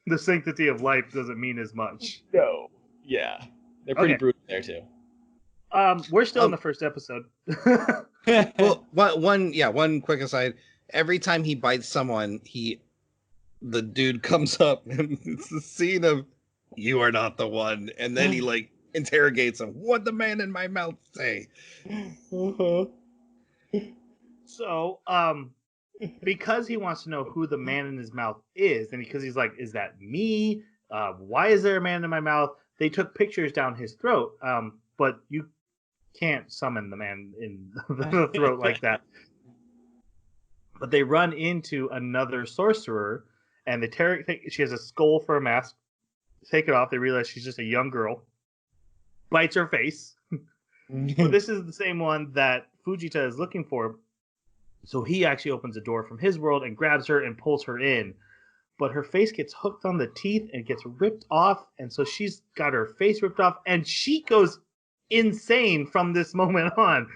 the sanctity of life doesn't mean as much. No. Yeah. They're pretty brutal there, too. We're still in the first episode. Well, one quick aside. Every time he bites someone, the dude comes up, and it's the scene of, "You are not the one." And then he, interrogates him. "What the man in my mouth say?" So, because he wants to know who the man in his mouth is, and because he's like, "Is that me? Why is there a man in my mouth?" They took pictures down his throat, but you can't summon the man in the throat like that. But they run into another sorcerer, and she has a skull for a mask, take it off. They realize she's just a young girl. Bites her face. But this is the same one that Fujita is looking for. So he actually opens a door from his world and grabs her and pulls her in. But her face gets hooked on the teeth and gets ripped off. And so she's got her face ripped off. And she goes insane from this moment on.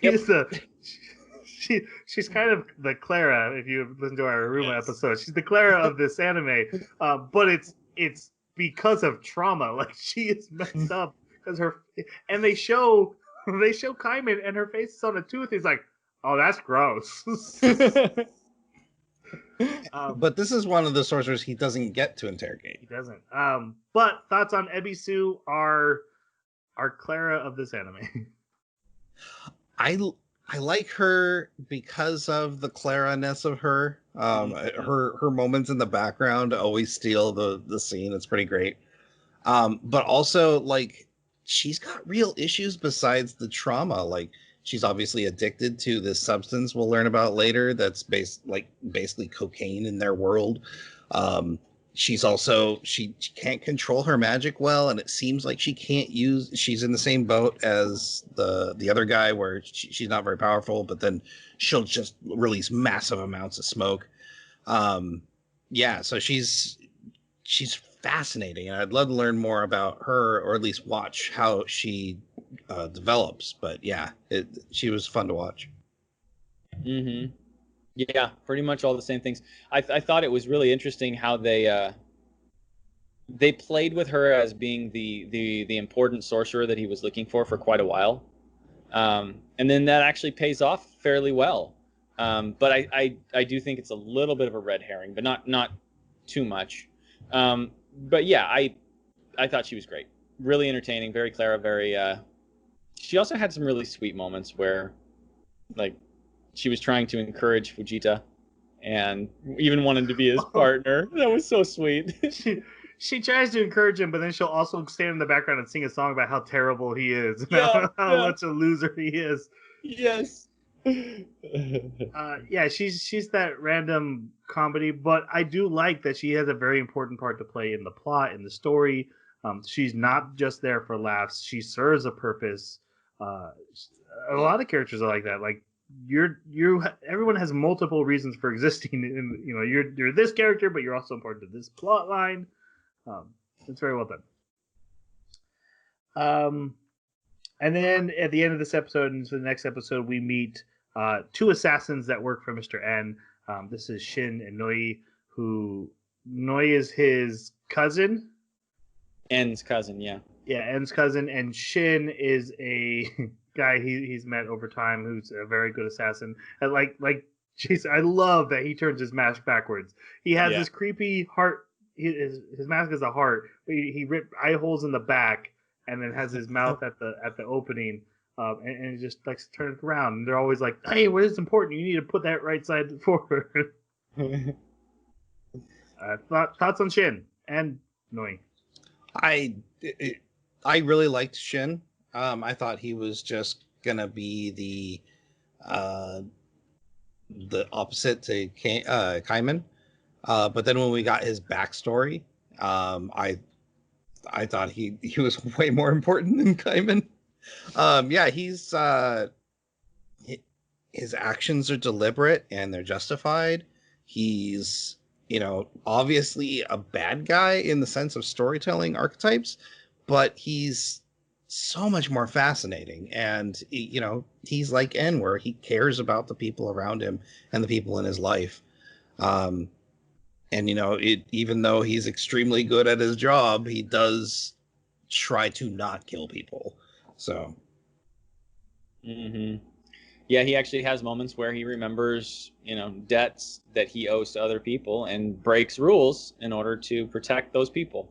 She's kind of the Clara, if you listen to our Aruma episode. She's the Clara of this anime. But it's because of trauma. Like, she is messed up. Because and they show Kaiman and her face is on a tooth. He's like, oh, that's gross. But this is one of the sorcerers he doesn't get to interrogate. He doesn't. But thoughts on Ebisu, our Clara of this anime? I like her because of the Clara-ness of her. Her moments in the background always steal the scene. It's pretty great. But also, like, she's got real issues besides the trauma. Like, she's obviously addicted to this substance we'll learn about later that's basically cocaine in their world. She's also, she can't control her magic well, and it seems like she's in the same boat as the other guy where she's not very powerful, but then she'll just release massive amounts of smoke. So she's fascinating, and I'd love to learn more about her, or at least watch how she develops. But yeah, she was fun to watch. Mm-hmm. Yeah, pretty much all the same things. I thought it was really interesting how they played with her as being the important sorcerer that he was looking for quite a while, and then that actually pays off fairly well. But I do think it's a little bit of a red herring, but not too much. But yeah, I thought she was great, really entertaining, very Clara, very. She also had some really sweet moments where, like, she was trying to encourage Fujita, and even wanted to be his partner. That was so sweet. She tries to encourage him, but then she'll also stand in the background and sing a song about how terrible he is, how much a loser he is. Yes. She's that random comedy, but I do like that she has a very important part to play in the plot, in the story. She's not just there for laughs; she serves a purpose. A lot of characters are like that. Like, everyone has multiple reasons for existing, and you're this character, but you're also important to this plot line. It's very well done. And then at the end of this episode and into the next episode, we meet two assassins that work for Mr. N. This is Shin and Noi, who Noi is his cousin. N's cousin, yeah. Yeah, N's cousin, and Shin is a guy he's met over time who's a very good assassin. And jeez, I love that he turns his mask backwards. He has this creepy heart. His mask is a heart, but he ripped eye holes in the back, and then has his mouth at the opening, and just likes to turn it around. And they're always like, "Hey, what is important? You need to put that right side forward." Thoughts on Shin and Noi? I really liked Shin. I thought he was just gonna be the opposite to Kaiman. But then when we got his backstory, I thought he was way more important than Kaiman. His actions are deliberate and they're justified. He's, obviously a bad guy in the sense of storytelling archetypes, but he's so much more fascinating. And, he's like N, where he cares about the people around him and the people in his life. And, even though he's extremely good at his job, he does try to not kill people. So. Mm-hmm. Yeah, he actually has moments where he remembers, debts that he owes to other people and breaks rules in order to protect those people.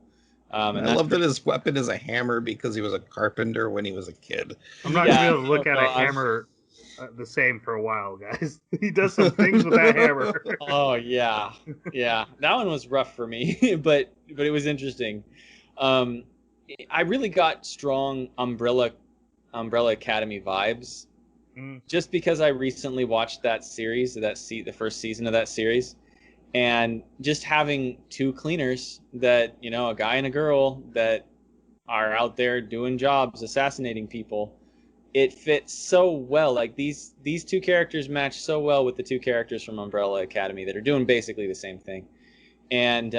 And I love that his weapon is a hammer because he was a carpenter when he was a kid. I'm not going to be able to look at a hammer the same for a while, guys. He does some things with that hammer. Oh yeah, that one was rough for me, but it was interesting. I really got strong Umbrella Academy vibes, just because I recently watched that series, the first season of that series, And just having two cleaners that, you know, a guy and a girl that are out there doing jobs, assassinating people, it fits so well. Like these two characters match so well with the two characters from Umbrella Academy that are doing basically the same thing. And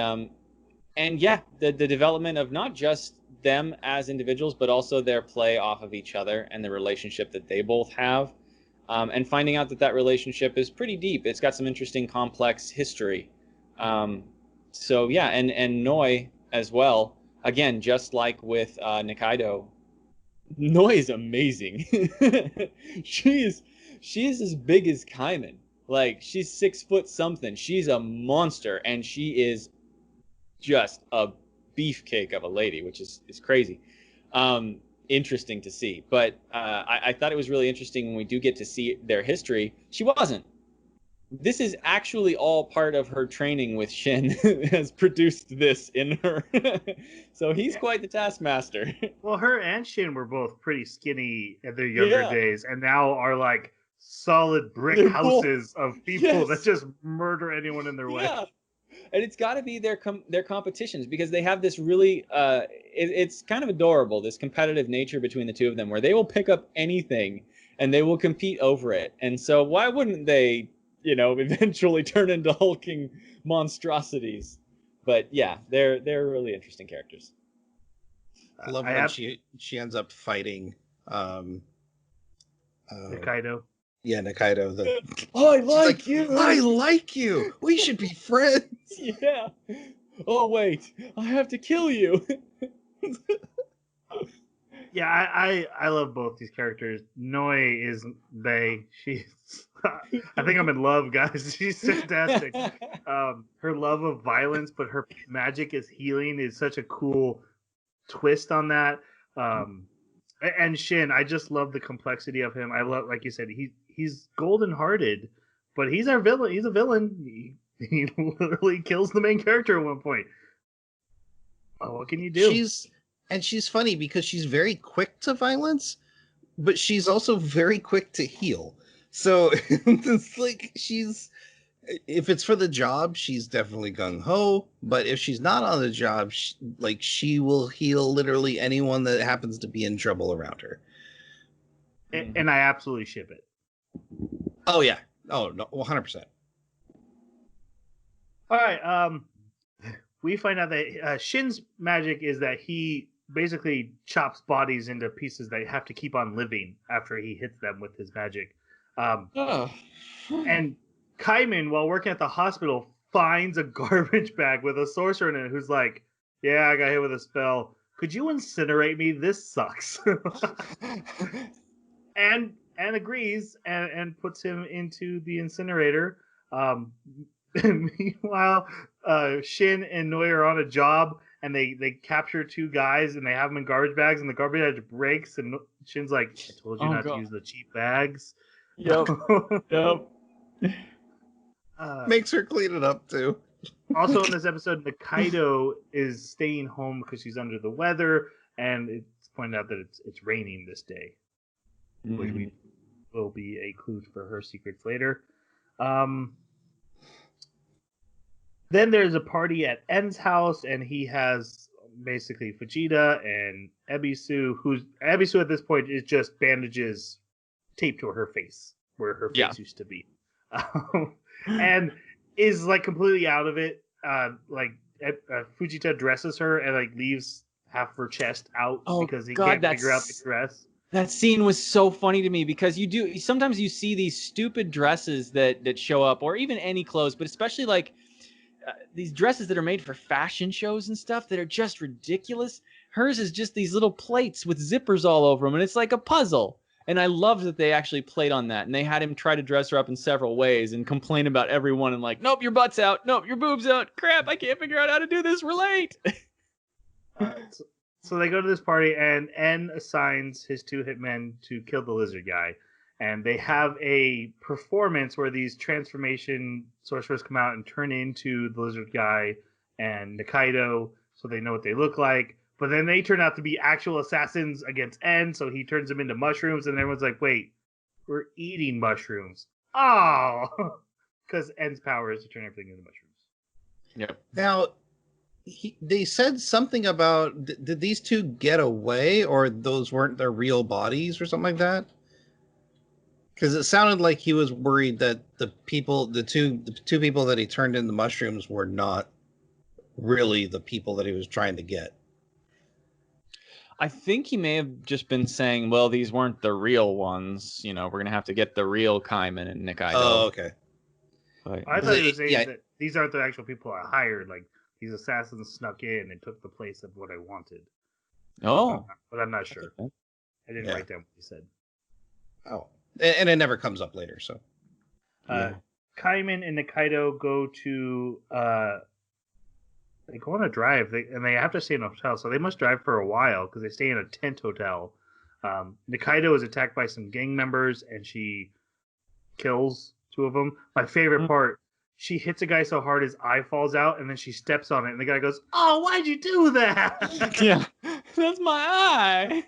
yeah, the development of not just them as individuals, but also their play off of each other and the relationship that they both have, and finding out that that relationship is pretty deep. It's got some interesting, complex history. So yeah, and Noi as well. Again, just like with Nikaido, Noi is amazing. she's she's as big as Kaiman. Like she's 6 foot something. She's a monster, and she is just a beefcake of a lady, which is crazy. Interesting to see. But I thought it was really interesting when we do get to see their history. She wasn't. This is actually all part of her training with Shin has produced this in her. So he's quite the taskmaster. Well, her and Shin were both pretty skinny at their younger Yeah. days, and now are like solid brick They're both- houses of people that Yes. just murder anyone in their way. Yeah. And it's got to be their competitions, because they have this really it's kind of adorable, this competitive nature between the two of them, where they will pick up anything and they will compete over it. And so why wouldn't they, you know, eventually turn into hulking monstrosities? But yeah, they're really interesting characters. I love when she ends up fighting Nikaido. Yeah, Nikaido. I like you. I like you. We should be friends. Yeah. Oh wait, I have to kill you. Yeah, I love both these characters. Noi is she's I think I'm in love, guys. She's fantastic. Her love of violence, but her magic is healing is such a cool twist on that. And Shin, I just love the complexity of him. I love, like you said, he's golden hearted, but he's our villain. He's a villain. He literally kills the main character at one point. Oh, what can you do? She's funny because she's very quick to violence, but she's also very quick to heal. So it's like if it's for the job, she's definitely gung ho. But if she's not on the job, she will heal literally anyone that happens to be in trouble around her. And I absolutely ship it. Oh yeah. Oh no, 100%. All right. We find out that Shin's magic is that he basically chops bodies into pieces that have to keep on living after he hits them with his magic. And Kaiman, while working at the hospital, finds a garbage bag with a sorcerer in it who's like, yeah, I got hit with a spell. Could you incinerate me? This sucks. and agrees and puts him into the incinerator. Meanwhile, Shin and Noi are on a job, and they capture two guys, and they have them in garbage bags, and the garbage bag breaks, and Shin's like, I told you not to use the cheap bags. Yep. Yep. Makes her clean it up too. Also in this episode, Nikaido is staying home because she's under the weather, and it's pointed out that it's raining this day, which will be a clue for her secrets later. Then there's a party at En's house, and he has basically Fujita and Ebisu, Ebisu at this point is just bandages taped to her face, where her face used to be. And is like completely out of it. Fujita dresses her and like leaves half her chest out because he can't figure out the dress. That scene was so funny to me because sometimes you see these stupid dresses that show up, or even any clothes, but especially like these dresses that are made for fashion shows and stuff that are just ridiculous. Hers is just these little plates with zippers all over them, and it's like a puzzle. And I love that they actually played on that, and they had him try to dress her up in several ways and complain about everyone and like, nope, your butt's out, nope, your boob's out, crap, I can't figure out how to do this, we're late. So they go to this party, and En assigns his two hitmen to kill the lizard guy. And they have a performance where these transformation sorcerers come out and turn into the lizard guy and Nikaido, so they know what they look like. But then they turn out to be actual assassins against En, so he turns them into mushrooms, and everyone's like, wait, we're eating mushrooms. Oh! Because En's power is to turn everything into mushrooms. Yep. Now, they said something about did these two get away, or those weren't their real bodies, or something like that? Because it sounded like he was worried that the two people that he turned into mushrooms were not really the people that he was trying to get. I think he may have just been saying, well, these weren't the real ones. You know, we're going to have to get the real Kaiman and Nikaido. Oh, okay. But, I thought he was saying Yeah. that these aren't the actual people I hired. Like, these assassins snuck in and took the place of what I wanted. oh. But I'm not sure. Okay. I didn't Yeah. write down what he said. Oh, and it never comes up later. So Yeah. Kaiman and Nikaido go to they go on a drive, and they have to stay in a hotel, so they must drive for a while because they stay in a tent hotel. Nikaido is attacked by some gang members, and she kills two of them. My favorite part, she hits a guy so hard his eye falls out, and then she steps on it, and the guy goes, "Oh, why'd you do that?" Yeah. That's my eye.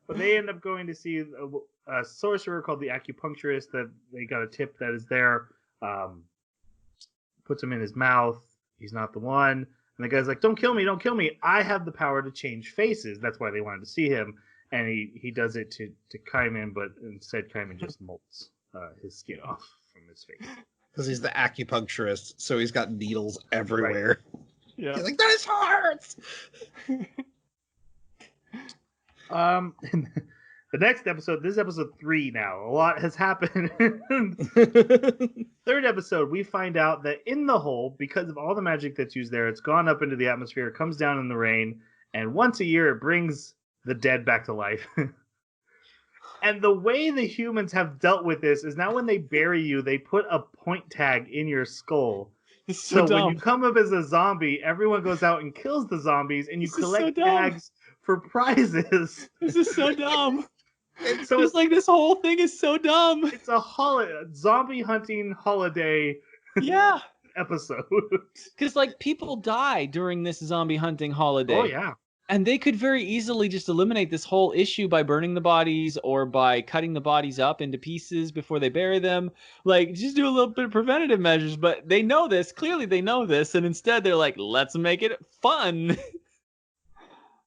But they end up going to see a sorcerer called the acupuncturist that they got a tip that is there. Puts him in his mouth. He's not the one. And the guy's like, "Don't kill me, don't kill me. I have the power to change faces." That's why they wanted to see him. And he does it to Kaiman, but instead Kaiman just molts his skin off from his face. because he's the acupuncturist, so he's got needles everywhere. Yeah. He's like, "This hurts." The next episode, this is episode 3 now. A lot has happened. Third episode, we find out that in the hole, because of all the magic that's used there, it's gone up into the atmosphere, comes down in the rain, and once a year it brings the dead back to life. And the way the humans have dealt with this is now when they bury you, they put a point tag in your skull. It's So dumb. when you come up as a zombie, everyone goes out and kills the zombies, and you This is so collect dumb. tags for prizes. This is so dumb. So It's like this whole thing is so dumb. it's a zombie hunting holiday Yeah. episode. Because, like, people die during this zombie hunting holiday. Oh yeah. And they could very easily just eliminate this whole issue by burning the bodies or by cutting the bodies up into pieces before they bury them. Like, just do a little bit of preventative measures. But they know this. Clearly, they know this. And instead, they're like, let's make it fun.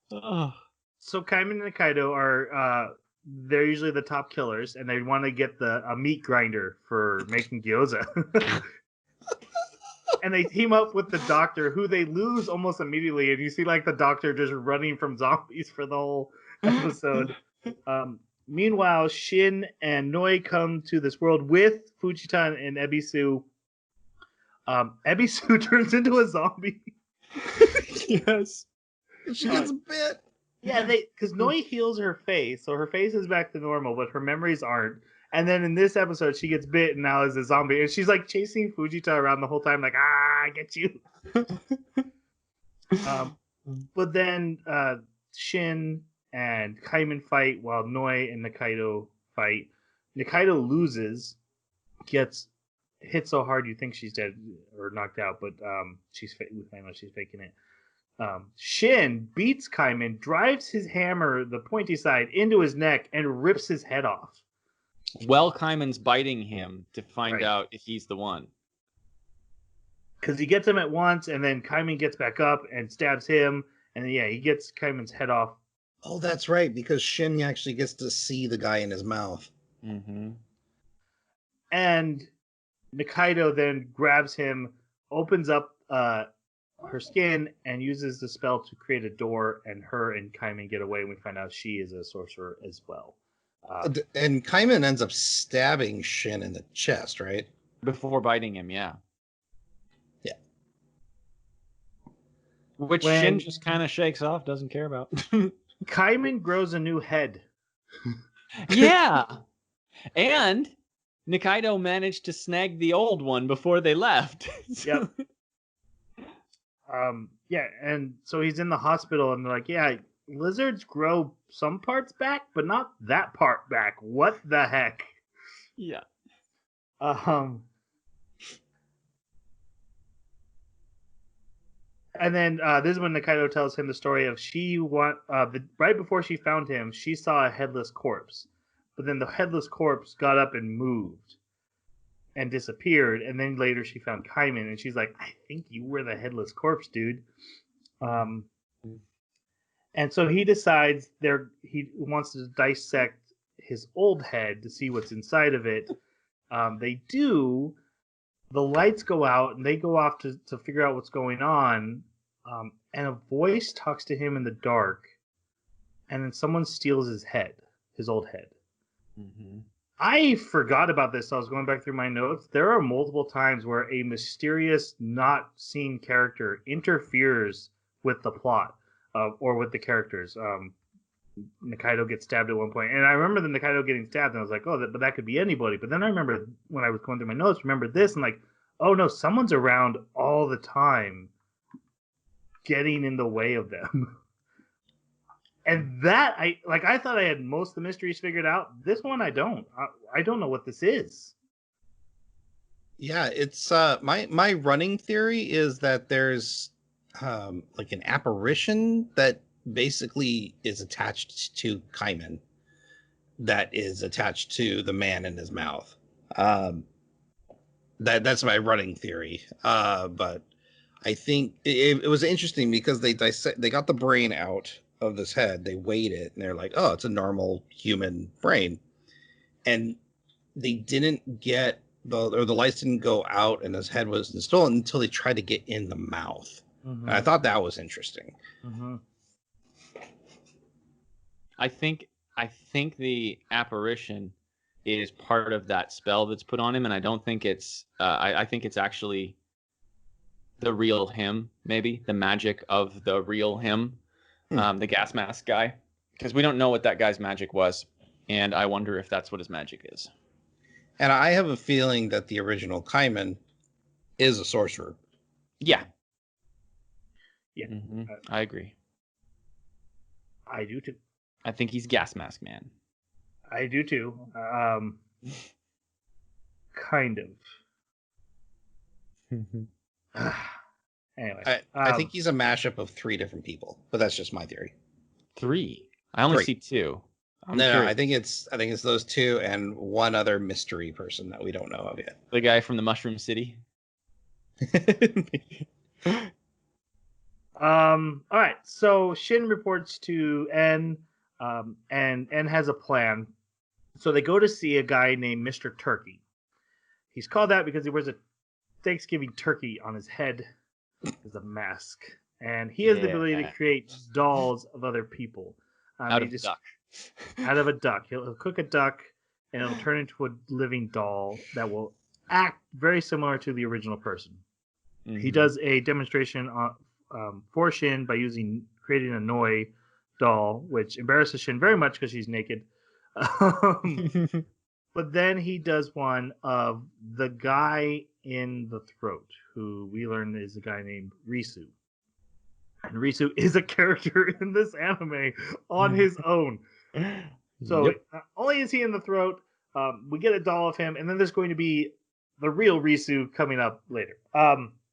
Oh. So Kaiman and Nikaido are they're usually the top killers, and they want to get a meat grinder for making gyoza. And they team up with the doctor, who they lose almost immediately, and you see like the doctor just running from zombies for the whole episode. Meanwhile, Shin and Noi come to this world with Fujitan and Ebisu. Ebisu turns into a zombie. Yes. She gets bit. Yeah, because Noi heals her face, so her face is back to normal, but her memories aren't. And then in this episode, she gets bit and now is a zombie, and she's like chasing Fujita around the whole time, like, I get you. But then Shin and Kaiman fight while Noi and Nikaido fight. Nikaido loses, gets hit so hard you think she's dead or knocked out, but we find out she's faking it. Shin beats Kaiman, drives his hammer, the pointy side, into his neck, and rips his head off. Well, Kaiman's biting him to find Right. out if he's the one. Because he gets him at once, and then Kaiman gets back up and stabs him, and then, he gets Kaiman's head off. Oh, that's right, because Shin actually gets to see the guy in his mouth. Mm-hmm. And Nikaido then grabs him, opens up her skin, and uses the spell to create a door, and her and Kaiman get away, and we find out she is a sorcerer as well. And Kaiman ends up stabbing Shin in the chest, right? Before biting him, yeah. Yeah. Which Shin just kind of shakes off, doesn't care about. Kaiman grows a new head. Yeah. And Nikaido managed to snag the old one before they left. Yep. And so he's in the hospital, and they're like, lizards grow some parts back, but not that part back. What the heck? Yeah. And then this is when Nikaido tells him the story of right before she found him, she saw a headless corpse, but then the headless corpse got up and moved. and disappeared. And then later she found Kaiman, and she's like, I think you were the headless corpse, dude. And so he decides he wants to dissect his old head to see what's inside of it. They do. The lights go out, and they go off to figure out what's going on. And a voice talks to him in the dark, and then someone steals his old head. Mm-hmm. I forgot about this. So I was going back through my notes. There are multiple times where a mysterious, not seen character interferes with the plot or with the characters. Nikaido gets stabbed at one point, and I remember the Nikaido getting stabbed, and I was like, "Oh, but that could be anybody." But then I remember when I was going through my notes, remember this, and like, "Oh no, someone's around all the time, getting in the way of them." And that I thought I had most of the mysteries figured out. This one I don't. I don't know what this is. Yeah, it's my running theory is that there's like an apparition that basically is attached to Kaiman that is attached to the man in his mouth. That's my running theory. But I think it was interesting because they got the brain out of this head, they weighed it, and they're like, oh, it's a normal human brain. And they didn't get the lights didn't go out and his head was stolen until they tried to get in the mouth. Mm-hmm. And I thought that was interesting. Mm-hmm. I think the apparition is part of that spell that's put on him, and I don't think it's I think it's actually the real him, maybe the magic of the real him. The gas mask guy, because we don't know what that guy's magic was, and I wonder if that's what his magic is. And I have a feeling that the original Kaiman is a sorcerer. Yeah. Mm-hmm. I agree. I do too. I think he's Gas Mask Man. I do too. Kind of. Anyway, I think he's a mashup of 3 different people, but that's just my theory. 3? I only 3. See 2. No, I think it's those 2 and one other mystery person that we don't know of yet. The guy from the Mushroom City. All right. So Shin reports to En, and En has a plan. So they go to see a guy named Mr. Turkey. He's called that because he wears a Thanksgiving turkey on his head as a mask, and he has the ability to create dolls of other people. Out of a duck. Out of a duck. He'll cook a duck, and it'll turn into a living doll that will act very similar to the original person. Mm-hmm. He does a demonstration for Shin by creating a Noi doll, which embarrasses Shin very much because she's naked. But then he does one of the guy in the throat, who we learn is a guy named Risu. And Risu is a character in this anime on his own. So not only is he in the throat, we get a doll of him, and then there's going to be the real Risu coming up later.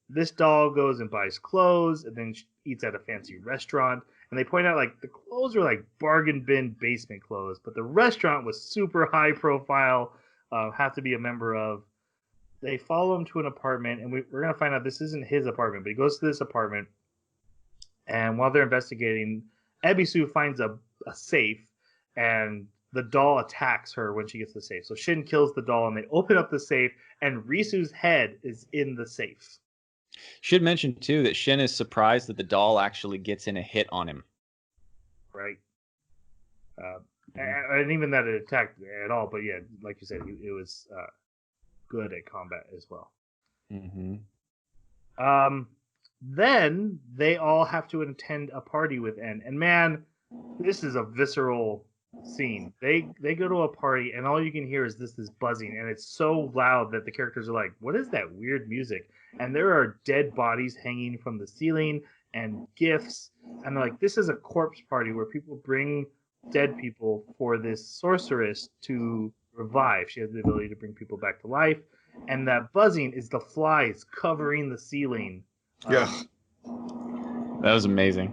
This doll goes and buys clothes, and then eats at a fancy restaurant. And they point out, like, the clothes are like bargain bin basement clothes, but the restaurant was super high profile, have to be a member of. They follow him to an apartment, and we're going to find out this isn't his apartment, but he goes to this apartment. And while they're investigating, Ebisu finds a safe, and the doll attacks her when she gets to the safe. So Shin kills the doll, and they open up the safe, and Risu's head is in the safe. Should mention, too, that Shin is surprised that the doll actually gets in a hit on him. Right. And even that it attacked at all, but yeah, like you said, it was good at combat as well. Mm-hmm. Then they all have to attend a party with En. And man, this is a visceral scene. They go to a party, and all you can hear is this buzzing, and it's so loud that the characters are like, what is that weird music? And there are dead bodies hanging from the ceiling and gifts, and they're like, this is a corpse party where people bring dead people for this sorceress to revive. She has the ability to bring people back to life, and that buzzing is the flies covering the ceiling. Yeah. That was amazing.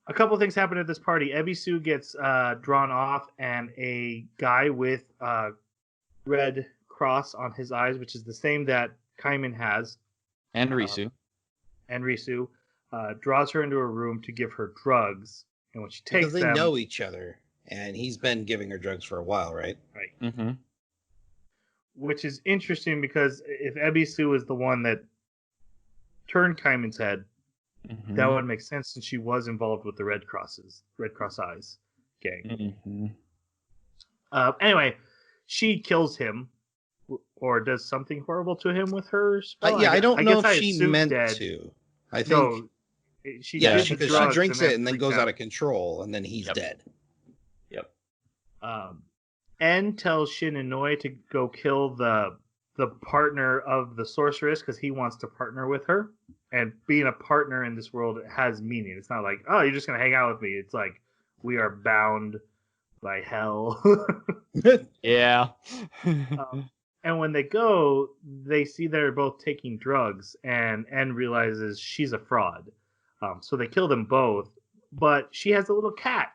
A couple things happen at this party. Ebisu gets drawn off, and a guy with red cross on his eyes, which is the same that Kaiman has. And Risu. And Risu draws her into a room to give her drugs. And when she takes Because they them... know each other. And he's been giving her drugs for a while, right? Right. Mm-hmm. Which is interesting because if Ebisu is the one that turned Kaiman's head, that would make sense since she was involved with the Red Cross Eyes gang. Mm-hmm. Anyway, she kills him or does something horrible to him with her spell. I don't know if I she assume meant dead. to. I think... No, she Yeah, did the because she drugs drinks and it and then goes freaked out of control, and then he's dead. Yep. En tells Shin and Noi to go kill the partner of the sorceress because he wants to partner with her. And being a partner in this world has meaning. It's not like, oh, you're just going to hang out with me. It's like, we are bound by hell. Yeah. And when they go, they see they're both taking drugs, and En realizes she's a fraud. So they kill them both. But she has a little cat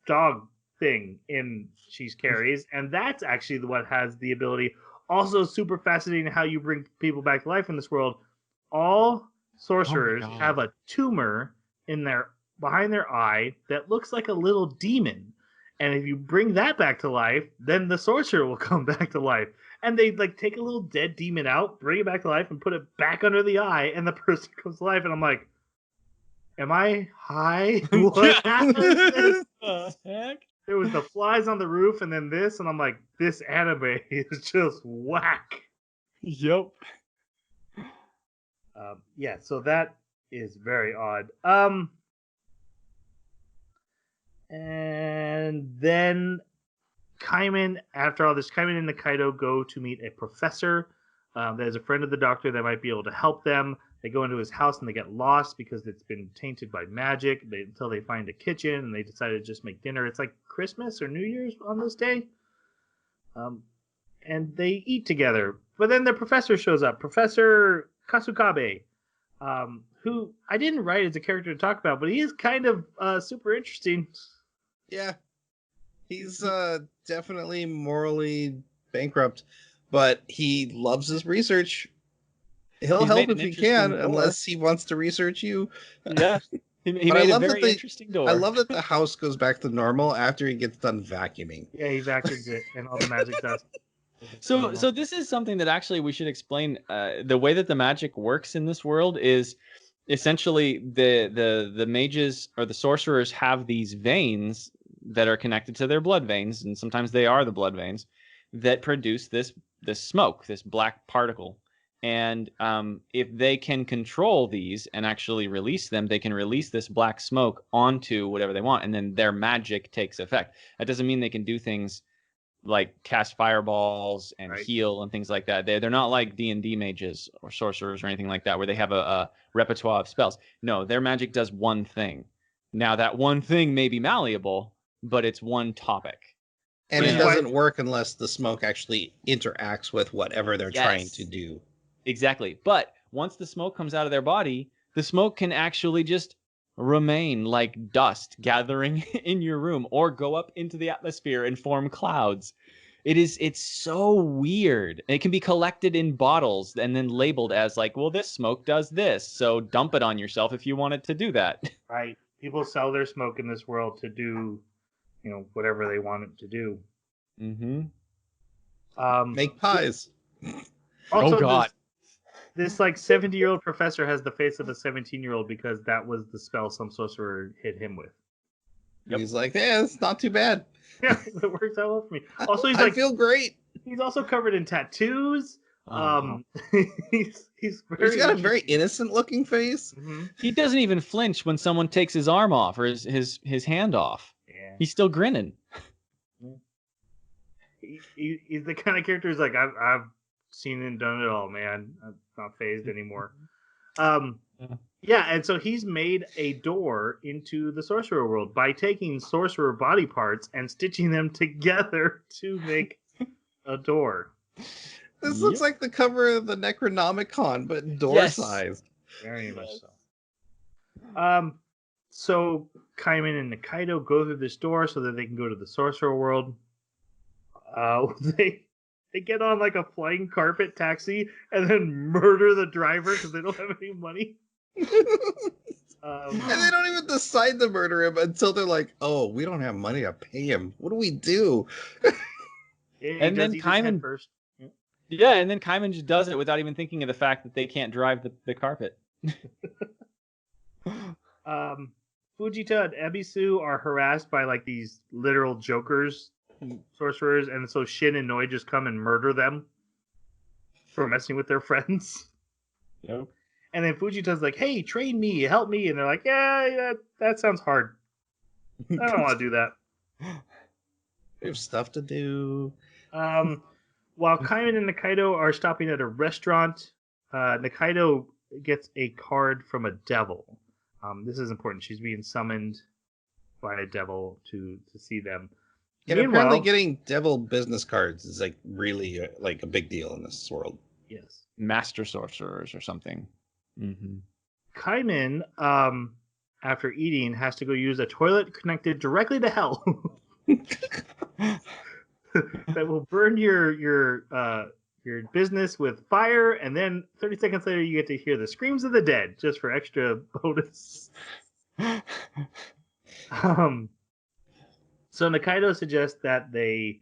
dog thing she carries, and that's actually what has the ability. Also, super fascinating how you bring people back to life in this world. All sorcerers have a tumor behind their eye that looks like a little demon. And if you bring that back to life, then the sorcerer will come back to life. And they take a little dead demon out, bring it back to life, and put it back under the eye, and the person comes to life. And I'm like, am I high? What happened? The heck? There was the flies on the roof, and then this, and I'm like, this anime is just whack. Yep. Yeah, so that is very odd. And then Kaiman, after all this, Kaiman and Nikaido go to meet a professor that is a friend of the doctor that might be able to help them. They go into his house and they get lost because it's been tainted by magic until they find a kitchen, and they decide to just make dinner. It's like Christmas or New Year's on this day. And they eat together. But then the professor shows up, Professor Kasukabe, who I didn't write as a character to talk about, but he is kind of super interesting. Yeah. He's definitely morally bankrupt, but he loves his research. He'll help if he can, unless he wants to research you. Yeah. He made a very interesting door. I love that the house goes back to normal after he gets done vacuuming. Yeah, he vacuums it and all the magic dust. So this is something that actually we should explain. The way that the magic works in this world is essentially the mages or the sorcerers have these veins that are connected to their blood veins, and sometimes they are the blood veins that produce this smoke, this black particle. And if they can control these and actually release them, they can release this black smoke onto whatever they want, and then their magic takes effect. That doesn't mean they can do things like cast fireballs and heal and things like that. They're not like D&D mages or sorcerers or anything like that, where they have a repertoire of spells. No, their magic does one thing. Now, that one thing may be malleable, but it's one topic. And it doesn't work unless the smoke actually interacts with whatever they're trying to do. Exactly. But once the smoke comes out of their body, the smoke can actually just remain like dust gathering in your room or go up into the atmosphere and form clouds. It's so weird. It can be collected in bottles and then labeled as like, well, this smoke does this, so dump it on yourself if you want it to do that. Right. People sell their smoke in this world to do, whatever they want it to do. Mm-hmm. Make pies. Also, oh God. This 70-year-old professor has the face of a 17-year-old because that was the spell some sorcerer hit him with. Yep. He's like, yeah, it's not too bad. Yeah, it works out well for me. Also, I feel great. He's also covered in tattoos. He's got a very innocent looking face. Mm-hmm. He doesn't even flinch when someone takes his arm off or his hand off. Yeah. He's still grinning. He's the kind of character who's like, I've seen and done it all, man. I'm not phased anymore. Yeah, and so he's made a door into the sorcerer world by taking sorcerer body parts and stitching them together to make a door. This looks like the cover of the Necronomicon, but door sized. Very much so. So Kaiman and Nikaido go through this door so that they can go to the sorcerer world. They They get on like a flying carpet taxi and then murder the driver because they don't have any money. And they don't even decide to murder him until they're like, "Oh, we don't have money to pay him. What do we do?" And then Kaiman first. Yeah, and then Kaiman just does it without even thinking of the fact that they can't drive the carpet. Fujita and Ebisu are harassed by like these literal jokers, sorcerers, and so Shin and Noi just come and murder them for messing with their friends. Yep. And then Fujita's like, "Hey, train me, help me," and they're like, "Yeah, that sounds hard. I don't want to do that." We have stuff to do. While Kaiman and Nikaido are stopping at a restaurant, Nikaido gets a card from a devil. This is important. She's being summoned by a devil to see them. And apparently getting devil business cards is like really like a big deal in this world. Yes. Master sorcerers or something. Mm-hmm. Kaiman, after eating, has to go use a toilet connected directly to hell. That will burn your business with fire, and then 30 seconds later you get to hear the screams of the dead just for extra bonus. So Nikaido suggests that they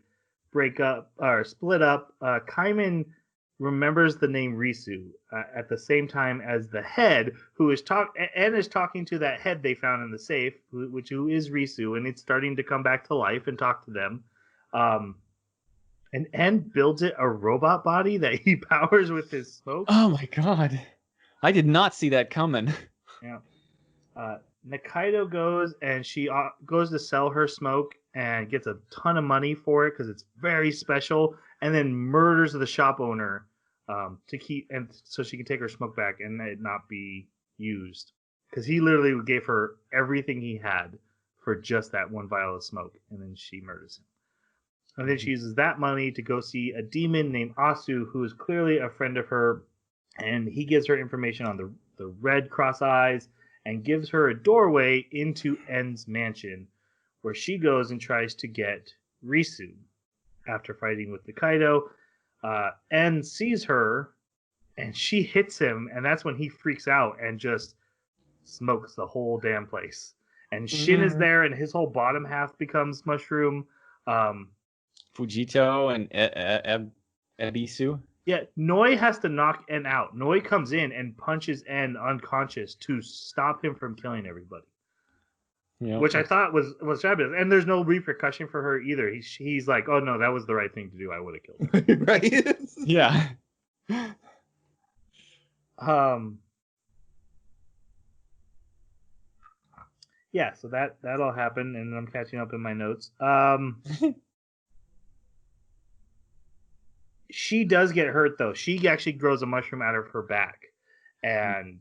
break up or split up. Kaiman remembers the name Risu at the same time as the head, who is talking to that head they found in the safe, who is Risu, and it's starting to come back to life and talk to them. And builds it a robot body that he powers with his smoke. Oh my god. I did not see that coming. Yeah. Nikaido goes and she goes to sell her smoke and gets a ton of money for it because it's very special, and then murders the shop owner to keep, and so she can take her smoke back and it not be used, because he literally gave her everything he had for just that one vial of smoke, and then she murders him. And then she uses that money to go see a demon named Asu, who is clearly a friend of her, and he gives her information on the red cross eyes and gives her a doorway into En's mansion, where she goes and tries to get Risu. After fighting with Nikaido, En sees her, and she hits him, and that's when he freaks out and just smokes the whole damn place. And Shin is there, and his whole bottom half becomes mushroom. Fujito and Ebisu. Yeah, Noi has to knock En out. Noi comes in and punches En unconscious to stop him from killing everybody. Yep. Which I thought was fabulous. And there's no repercussion for her either. He's like, "Oh no, that was the right thing to do. I would have killed her." Right? Yeah. Yeah, so that all happened, and I'm catching up in my notes. She does get hurt, though. She actually grows a mushroom out of her back and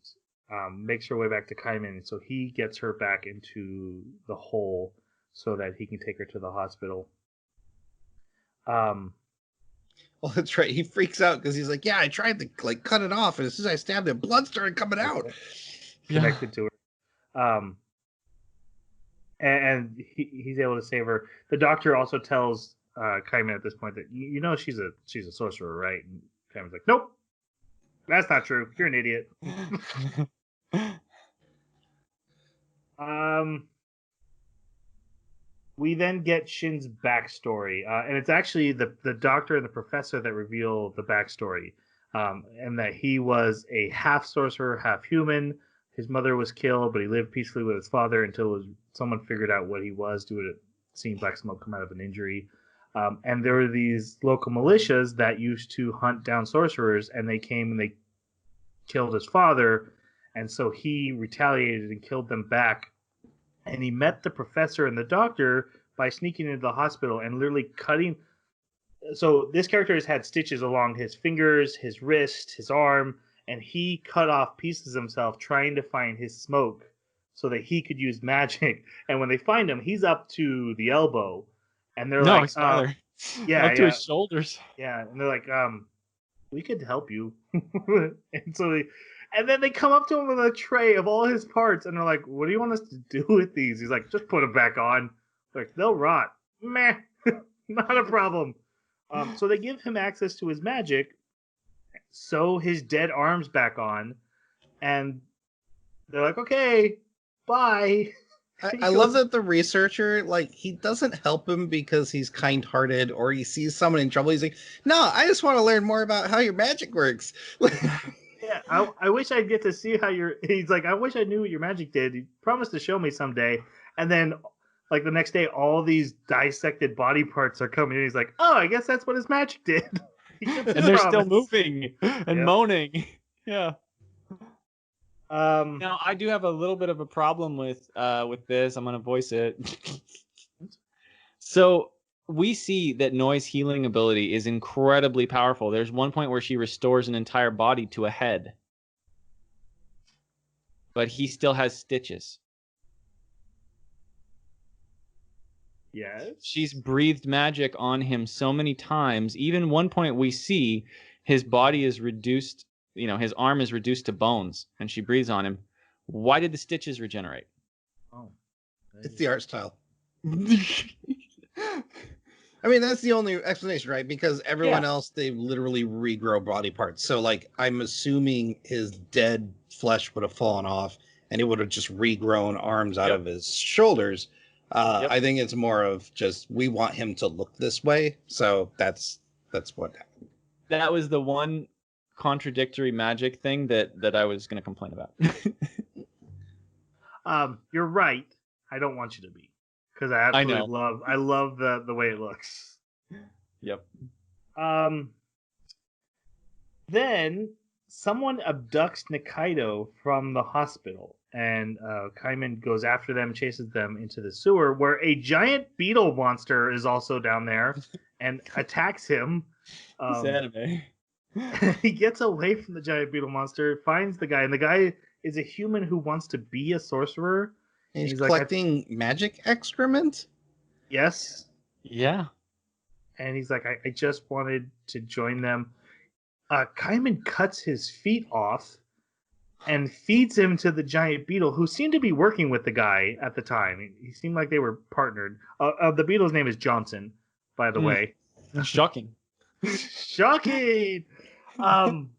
makes her way back to Kaiman. So he gets her back into the hole so that he can take her to the hospital. Well, that's right. He freaks out because he's like, "Yeah, I tried to like cut it off, and as soon as I stabbed it, blood started coming out." Connected to her. And he's able to save her. The doctor also tells Kaiman at this point that you know she's a sorcerer, right? And Kaiman's like, "Nope, that's not true. You're an idiot." We then get Shin's backstory, and it's actually the doctor and the professor that reveal the backstory, and that he was a half sorcerer, half human. His mother was killed, but he lived peacefully with his father until someone figured out what he was due to seeing black smoke come out of an injury. And there were these local militias that used to hunt down sorcerers, and they came and they killed his father, and so he retaliated and killed them back. And he met the professor and the doctor by sneaking into the hospital and literally cutting. So this character has had stitches along his fingers, his wrist, his arm, and he cut off pieces of himself trying to find his smoke so that he could use magic. And when they find him, he's up to the elbow. And they're like, up to his shoulders. Yeah, and they're like, we could help you. And then they come up to him with a tray of all his parts, and they're like, "What do you want us to do with these?" He's like, "Just put them back on." They're like, "They'll rot." Meh, not a problem. So they give him access to his magic, sew his dead arms back on, and they're like, okay, bye. I love that the researcher, like, he doesn't help him because he's kind-hearted or he sees someone in trouble. He's like, no, I just want to learn more about how your magic works. Yeah, I wish I'd get to see how he's like, I wish I knew what your magic did. He promised to show me someday. And then, like, the next day, all these dissected body parts are coming in. He's like, oh, I guess that's what his magic did. And they're still moving and moaning. Yeah. Now, I do have a little bit of a problem with this. I'm going to voice it. So we see that Noi's healing ability is incredibly powerful. There's one point where she restores an entire body to a head. But he still has stitches. Yes. She's breathed magic on him so many times. Even one point we see his body is reduced, his arm is reduced to bones, and she breathes on him. Why did the stitches regenerate? Oh. It's the art style. I mean, that's the only explanation, right? Because everyone else, they literally regrow body parts. So, like, I'm assuming his dead flesh would have fallen off and he would have just regrown arms out of his shoulders. I think it's more of just, we want him to look this way. So that's what happened. That was the one contradictory magic thing that I was going to complain about. You're right. I don't want you to be. Because I absolutely love the way it looks. Yep. Then someone abducts Nikaido from the hospital, and Kaiman goes after them, chases them into the sewer, where a giant beetle monster is also down there and attacks him. It's anime. He gets away from the giant beetle monster, finds the guy, and the guy is a human who wants to be a sorcerer. And he's collecting magic excrement? Yes. Yeah. And he's like, I just wanted to join them. Kaiman cuts his feet off and feeds him to the giant beetle, who seemed to be working with the guy at the time. He seemed like they were partnered. The beetle's name is Johnson, by the way. Shocking. Shocking! And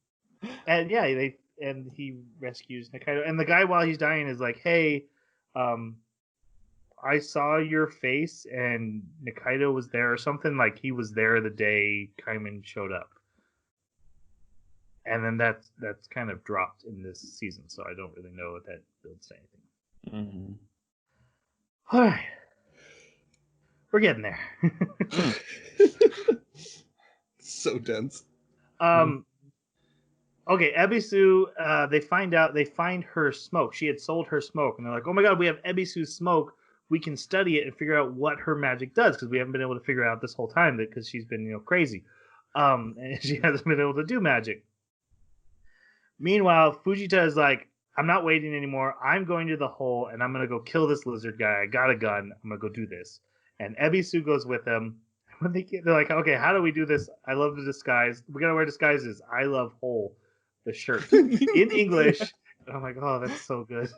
yeah, he rescues Nikaido. And the guy, while he's dying, is like, hey, I saw your face and Nikaido was there, or something, like he was there the day Kaiman showed up. And then that's kind of dropped in this season, so I don't really know what that builds to anything. Mm-hmm. All right. We're getting there. So dense. Okay, Ebisu, they find her smoke. She had sold her smoke, and they're like, oh my god, we have Ebisu's smoke. We can study it and figure out what her magic does, because we haven't been able to figure out this whole time that because she's been crazy. And she hasn't been able to do magic. Meanwhile, Fujita is like, I'm not waiting anymore. I'm going to the hole, and I'm going to go kill this lizard guy. I got a gun. I'm going to go do this. And Ebisu goes with them. When they're like, okay, how do we do this? I love the disguise. We got to wear disguises. I love hole, the shirt, in English. And I'm like, oh, that's so good.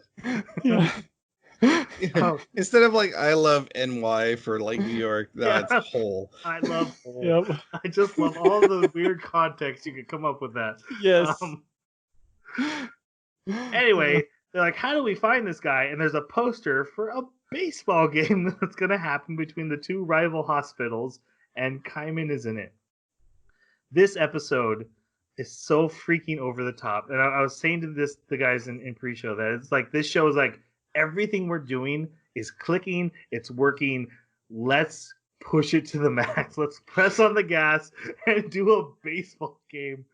Instead of like, I love NY for like New York, that's hole. I love hole. Yep. I just love all the weird context you could come up with that. Yes. Anyway, they're like, how do we find this guy? And there's a poster for a baseball game that's going to happen between the two rival hospitals, and Kaiman is in it. This episode is so freaking over the top. And I was saying to the guys in pre-show that it's like, this show is like, everything we're doing is clicking, it's working. Let's push it to the max. Let's press on the gas and do a baseball game.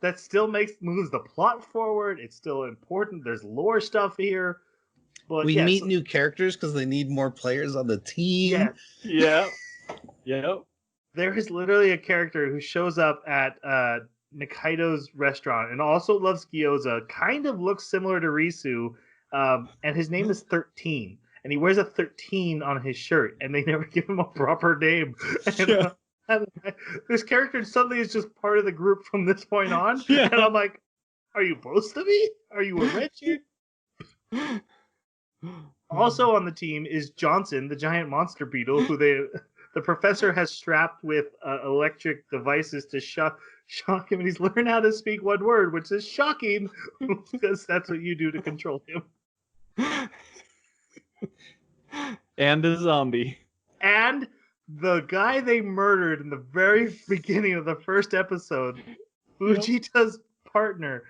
That still moves the plot forward. It's still important. There's lore stuff here. But we meet new characters because they need more players on the team. Yeah. Yeah. There is literally a character who shows up at Nikaido's restaurant and also loves gyoza, kind of looks similar to Risu, and his name is 13. And he wears a 13 on his shirt, and they never give him a proper name. And this character suddenly is just part of the group from this point on. Yeah. And I'm like, are you supposed to be? Are you a Reggie? Also on the team is Johnson, the giant monster beetle, who the professor has strapped with electric devices to shock him, and he's learned how to speak one word, which is shocking, because that's what you do to control him. And a zombie. And the guy they murdered in the very beginning of the first episode, Fujita's partner,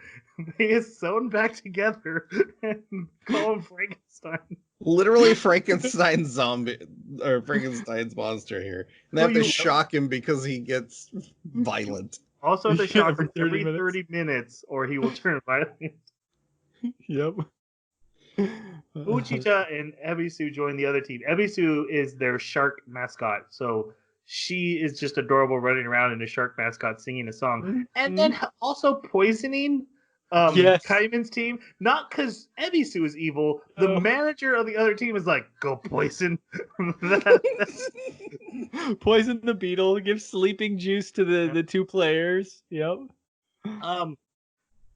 they is sewn back together and call him Frankenstein. Literally Frankenstein's zombie or Frankenstein's monster here. And they have to shock him because he gets violent. Also have to shock him for 30 every minutes. 30 minutes or he will turn violent. Yep. Fujita and Ebisu join the other team. Ebisu is their shark mascot, so she is just adorable running around in a shark mascot singing a song. And then also poisoning Kaiman's team. Not because Ebisu is evil. The manager of the other team is like, go poison. Poison the beetle, give sleeping juice to the two players. Yep.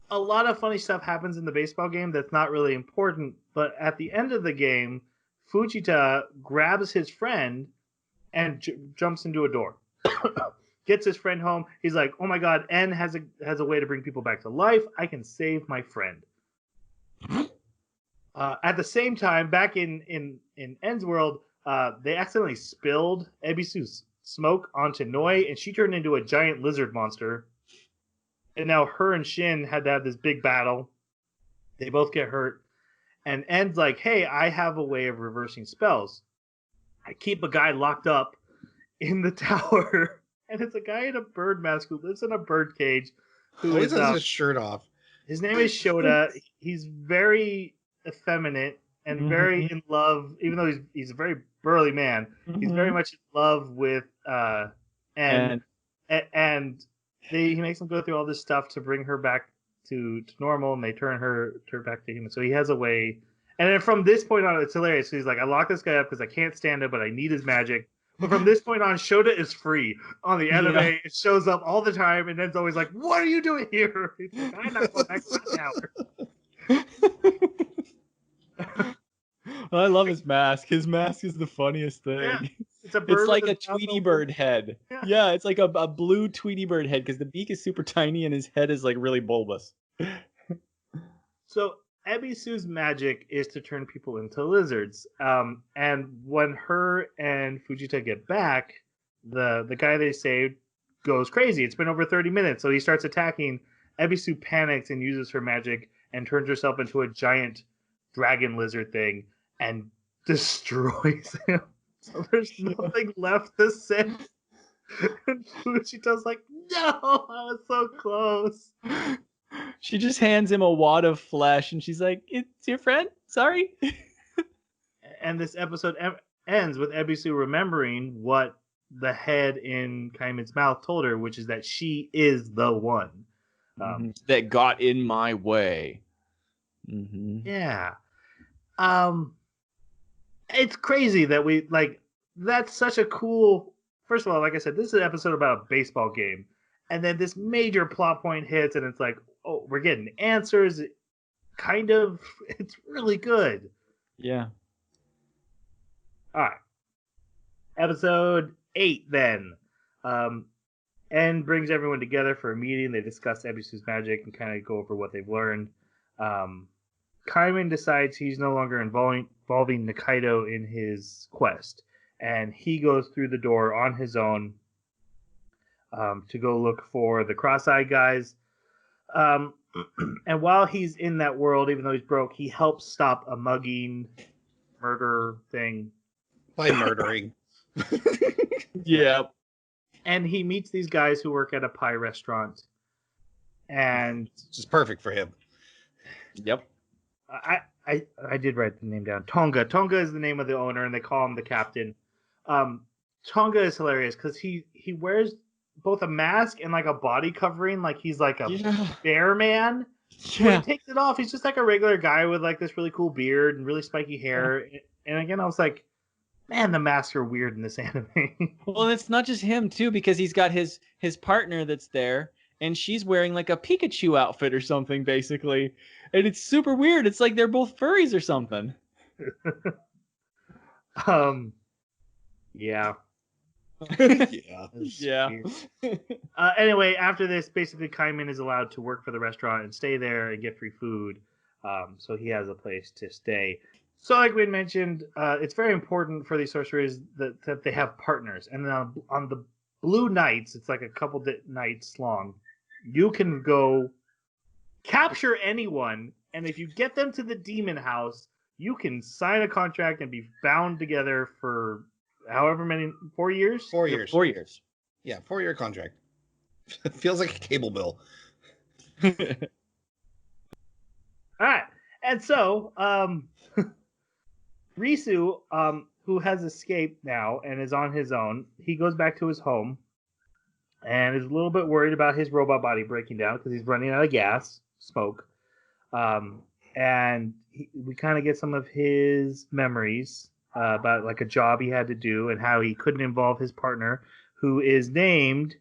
A lot of funny stuff happens in the baseball game that's not really important, but at the end of the game, Fujita grabs his friend and jumps into a door. Gets his friend home. He's like, "Oh my God, N has a way to bring people back to life. I can save my friend." At the same time, back in N's world, they accidentally spilled Ebisu's smoke onto Noi, and she turned into a giant lizard monster. And now her and Shin had to have this big battle. They both get hurt. And N's like, "Hey, I have a way of reversing spells. I keep a guy locked up in the tower." And it's a guy in a bird mask who lives in a bird cage. Who always has his shirt off. His name is Shota. He's very effeminate and very in love, even though he's a very burly man. He's very much in love with and he makes him go through all this stuff to bring her back to normal, and they turn her back to human. So he has a way. And then from this point on, it's hilarious. So he's like, "I locked this guy up because I can't stand him, but I need his magic." But from this point on, Shota is free on the anime. Yeah. It shows up all the time, and then's always like, "What are you doing here?" He's like, "I'm not going back to my tower." I love his mask. His mask is the funniest thing. Yeah. It's like a Tweety Bird head. Yeah, it's like a blue Tweety Bird head because the beak is super tiny and his head is like really bulbous. So Ebisu's magic is to turn people into lizards. And when her and Fujita get back, the guy they saved goes crazy. It's been over 30 minutes, so he starts attacking. Ebisu panics and uses her magic and turns herself into a giant dragon lizard thing and destroys him. So there's nothing left to say. And Fujita's like, "No, I was so close." She just hands him a wad of flesh, and she's like, "It's your friend? Sorry." And this episode ends with Ebisu remembering what the head in Kaiman's mouth told her, which is that she is the one. That got in my way. Yeah. It's crazy that we that's such a cool. First of all, like I said, this is an episode about a baseball game, and then this major plot point hits, and it's like, oh, we're getting answers. It's really good. Yeah. All right. Episode 8 then. N brings everyone together for a meeting. They discuss Ebisu's magic and kind of go over what they've learned. Kaiman decides he's no longer involving Nikaido in his quest, and he goes through the door on his own to go look for the cross-eyed guys. And while he's in that world, even though he's broke, he helps stop a mugging murder thing. By murdering. Yeah. And he meets these guys who work at a pie restaurant. And it's just perfect for him. Yep. I did write the name down. Tonga. Tonga is the name of the owner, and they call him the captain. Tonga is hilarious because he wears both a mask and like a body covering, like he's like a bear man. Yeah. When he takes it off, he's just like a regular guy with like this really cool beard and really spiky hair. Yeah. And again, I was like, man, the masks are weird in this anime. Well, it's not just him too, because he's got his partner that's there, and she's wearing like a Pikachu outfit or something, basically. And it's super weird. It's like they're both furries or something. Yeah. Yeah. Yeah. Anyway, after this, basically Kaiman is allowed to work for the restaurant and stay there and get free food. So he has a place to stay. So, like we had mentioned, it's very important for these sorcerers that they have partners. And then on the blue nights, it's like a couple nights long, you can go capture anyone. And if you get them to the demon house, you can sign a contract and be bound together for however many, 4 years? 4 years. 4 years. Yeah, 4-year contract. Feels like a cable bill. All right. And so, Risu, who has escaped now and is on his own, he goes back to his home and is a little bit worried about his robot body breaking down because he's running out of gas, smoke. And we kind of get some of his memories about like a job he had to do and how he couldn't involve his partner, who is named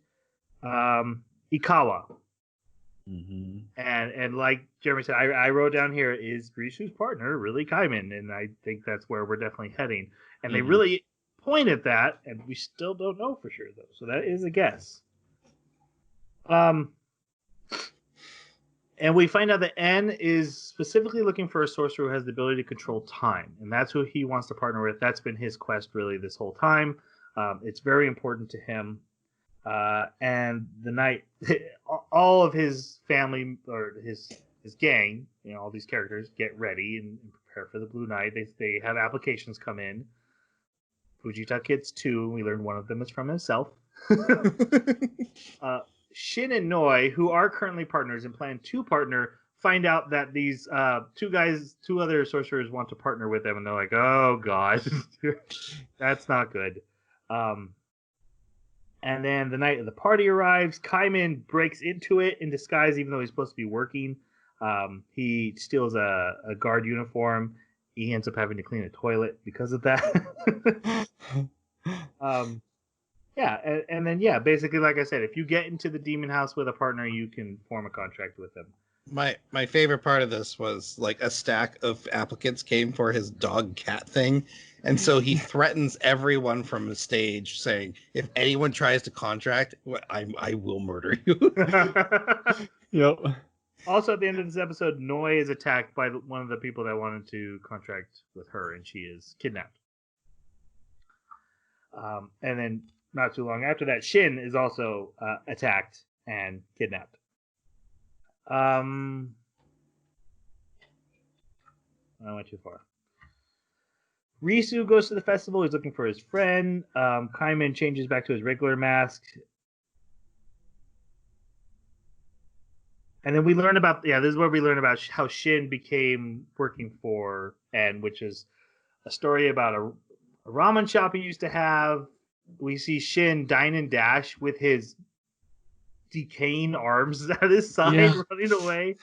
Ikawa. Mm-hmm. And like Jeremy said, I wrote down here, is Risu's partner really Kaiman? And I think that's where we're definitely heading. And they really point at that, and we still don't know for sure, though. So that is a guess. And we find out that N is specifically looking for a sorcerer who has the ability to control time. And that's who he wants to partner with. That's been his quest, really, this whole time. It's very important to him. And the night, all of his family or his gang, all these characters get ready and prepare for the Blue Night. They have applications come in. Fujita Kids 2, we learned one of them is from himself. Shin and Noi, who are currently partners and plan to partner, find out that these two other sorcerers want to partner with them, and they're like, oh god, that's not good. And then the night of the party arrives. Kaiman breaks into it in disguise, even though he's supposed to be working. He steals a guard uniform. He ends up having to clean a toilet because of that. And then basically, like I said, if you get into the demon house with a partner, you can form a contract with them. My favorite part of this was like a stack of applicants came for his dog cat thing. And so he threatens everyone from the stage saying, if anyone tries to contract, I will murder you. Yep. Also, at the end of this episode, Noi is attacked by one of the people that wanted to contract with her, and she is kidnapped. And then not too long after that, Shin is also attacked and kidnapped. I went too far. Risu goes to the festival. He's looking for his friend. Kaiman changes back to his regular mask. And then we learn about, this is where we learn about how Shin became working for N, which is a story about a ramen shop he used to have. We see Shin dine and dash with his decaying arms at his side, running away.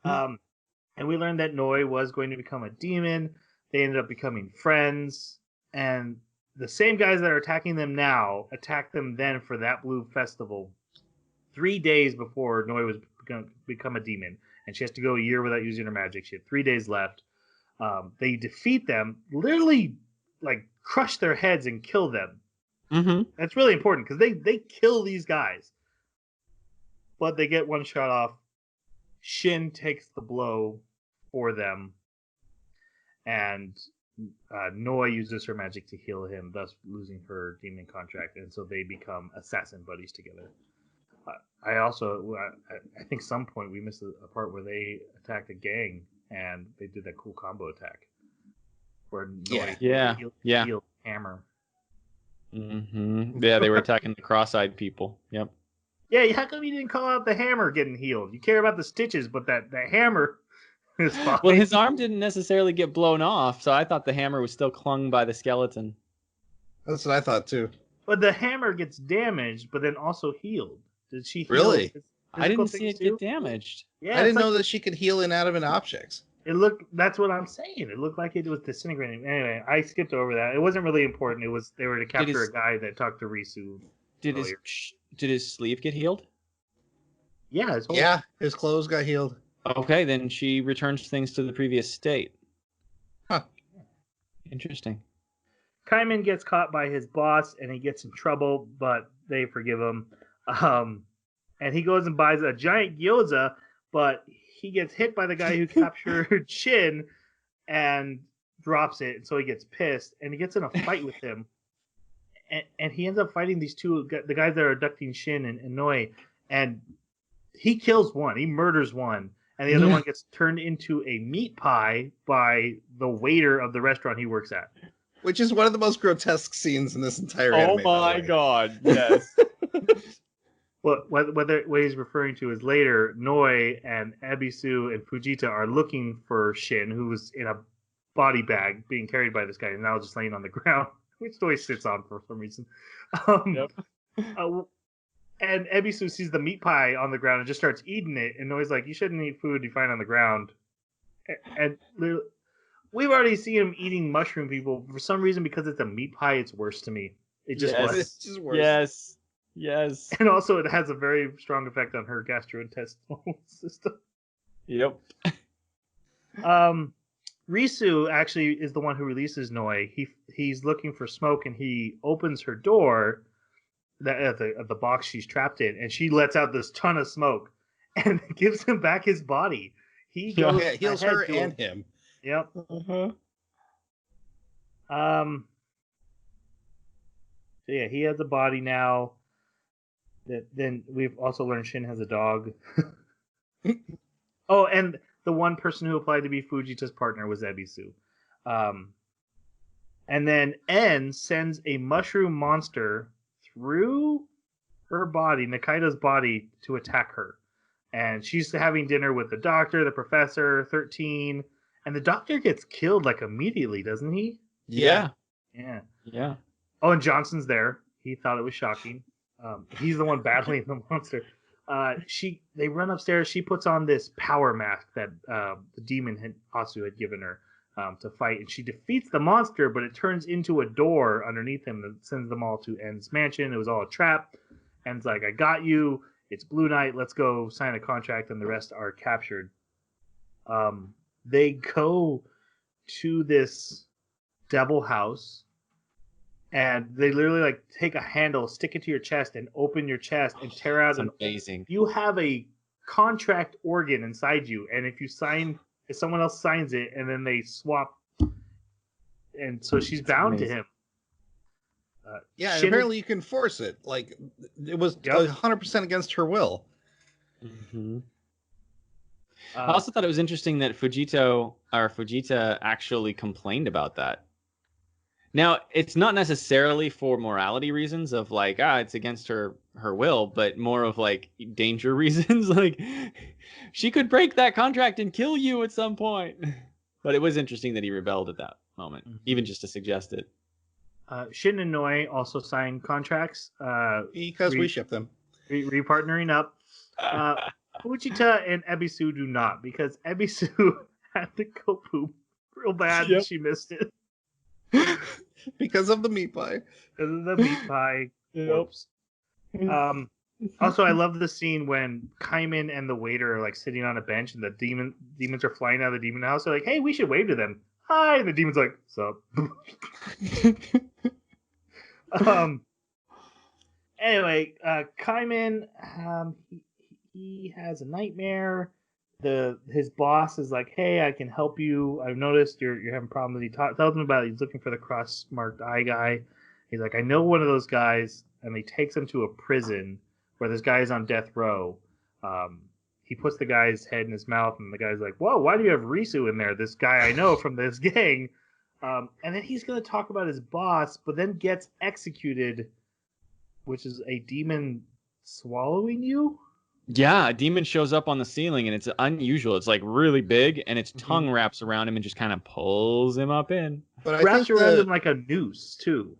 And we learned that Noi was going to become a demon. They ended up becoming friends. And the same guys that are attacking them now attacked them then for that Blue Festival 3 days before Noi was going to become a demon. And she has to go a year without using her magic. She had 3 days left. They defeat them, literally like crush their heads and kill them. Mm-hmm. That's really important because they kill these guys. But they get one shot off. Shin takes the blow for them. And Noi uses her magic to heal him, thus losing her demon contract. And so they become assassin buddies together. I think some point we missed a part where they attacked a gang and they did that cool combo attack. Where Noi healed Hammer. Mm-hmm. Yeah, they were attacking the cross-eyed people. Yep. Yeah, how come you didn't call out the Hammer getting healed? You care about the stitches, but that Hammer is fine. Well, his arm didn't necessarily get blown off, so I thought the Hammer was still clung by the skeleton. That's what I thought too. But the Hammer gets damaged, but then also healed. Did she heal? Really? I didn't see it get damaged. Yeah, I didn't know that she could heal inanimate objects. That's what I'm saying. It looked like it was disintegrating. Anyway, I skipped over that. It wasn't really important. They were to capture a guy that talked to Risu. Did his sleeve get healed? Yeah, his clothes got healed. Okay, then she returns things to the previous state. Huh. Interesting. Kaiman gets caught by his boss and he gets in trouble, but they forgive him. And he goes and buys a giant gyoza, but he gets hit by the guy who captured Shin and drops it. And so he gets pissed and he gets in a fight with him. And he ends up fighting these two, the guys that are abducting Shin and Noi. And he kills one, he murders one. And the other one gets turned into a meat pie by the waiter of the restaurant he works at. Which is one of the most grotesque scenes in this entire anime. Oh my god, yes. Well, what he's referring to is later, Noi and Ebisu and Fujita are looking for Shin, who was in a body bag being carried by this guy, and now just laying on the ground, which Noi sits on for some reason. Yep. And Ebisu sees the meat pie on the ground and just starts eating it, and Noi's like, "You shouldn't eat food you find on the ground." And we've already seen him eating mushroom people. For some reason, because it's a meat pie, it's worse to me. It just was. It's just worse. Yes. And also, it has a very strong effect on her gastrointestinal system. Yep. Risu actually is the one who releases Noi. He's looking for smoke, and he opens her door at the box she's trapped in, and she lets out this ton of smoke and gives him back his body. He goes heals her and him. Yep. Uh-huh. So yeah, he has a body now. Then we've also learned Shin has a dog. Oh, and the one person who applied to be Fujita's partner was Ebisu. And then En sends a mushroom monster through her body, Nikaido's body, to attack her. And she's having dinner with the doctor, the professor, 13, and the doctor gets killed like immediately, doesn't he? Yeah. Oh, and Johnson's there. He thought it was shocking. He's the one battling the monster. They run upstairs. She puts on this power mask that the demon Asu had given her to fight, and she defeats the monster, but it turns into a door underneath him that sends them all to En's mansion. It was all a trap. En's like, "I got you. It's Blue Knight. Let's go sign a contract," and the rest are captured. They go to this devil house, and they literally like take a handle, stick it to your chest, and open your chest and tear out. Amazing. You have a contract organ inside you, and if someone else signs it, and then they swap, and so she's bound to him. And apparently you can force it. Like it was 100% against her will. Mm-hmm. I also thought it was interesting that Fujita actually complained about that. Now, it's not necessarily for morality reasons of like, it's against her will, but more of like danger reasons. Like, she could break that contract and kill you at some point. But it was interesting that he rebelled at that moment, even just to suggest it. Shin and Noi also signed contracts. Because we ship them. Repartnering up. Fujita and Ebisu do not, because Ebisu had to go poop real bad and she missed it. Because of the meat pie. Because of the meat pie. Whoops. Also, I love the scene when Kaiman and the waiter are like sitting on a bench, and the demons are flying out of the demon house. They're like, "Hey, we should wave to them." Hi, and the demon's like, "Sup?" Anyway, Kaiman, he has a nightmare. His boss is like, "Hey, I can help you. I've noticed you're having problems." He tells him about it. He's looking for the cross-marked eye guy. He's like, "I know one of those guys," and he takes him to a prison where this guy is on death row. He puts the guy's head in his mouth, and the guy's like, "Whoa, why do you have Risu in there? This guy I know from this gang." And then he's going to talk about his boss, but then gets executed, which is a demon swallowing you. Yeah, a demon shows up on the ceiling, and it's unusual. It's like really big, and its tongue wraps around him and just kind of pulls him up in. But I wraps think around him like a noose too.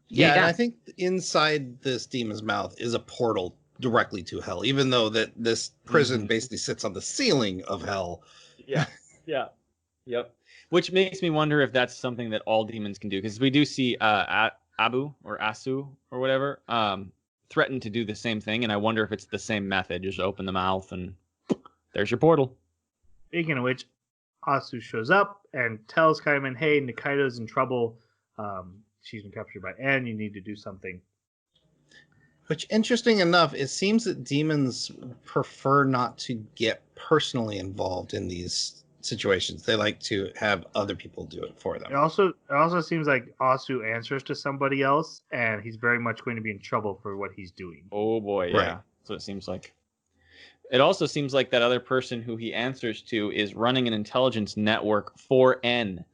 Yeah, and I think inside this demon's mouth is a portal directly to hell, even though that this prison basically sits on the ceiling of hell. Yep. Which makes me wonder if that's something that all demons can do, because we do see Abu or Asu or whatever threaten to do the same thing, and I wonder if it's the same method. Just open the mouth and there's your portal. Speaking of which, Asu shows up and tells Kaiman, "Hey, Nikaido's in trouble. she's been captured by N. You need to do something. Which, interesting enough, it seems that demons prefer not to get personally involved in these situations. They like to have other people do it for them. It also seems like Asu answers to somebody else, and he's very much going to be in trouble for what he's doing. Oh boy, yeah. Right. So it seems like. It also seems like that other person who he answers to is running an intelligence network for N.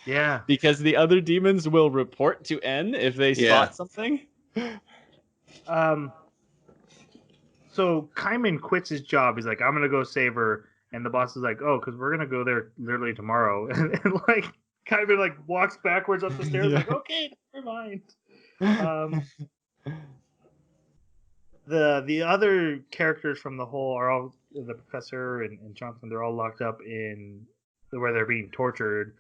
Yeah. Because the other demons will report to N if they spot something. So Kaiman quits his job. He's like, I'm gonna go save her, and the boss is like, oh, because we're gonna go there literally tomorrow, and like Kaiman like walks backwards up the stairs, like, okay, never mind. The other characters from the whole are all the professor and Johnson. They're all locked up in where they're being tortured.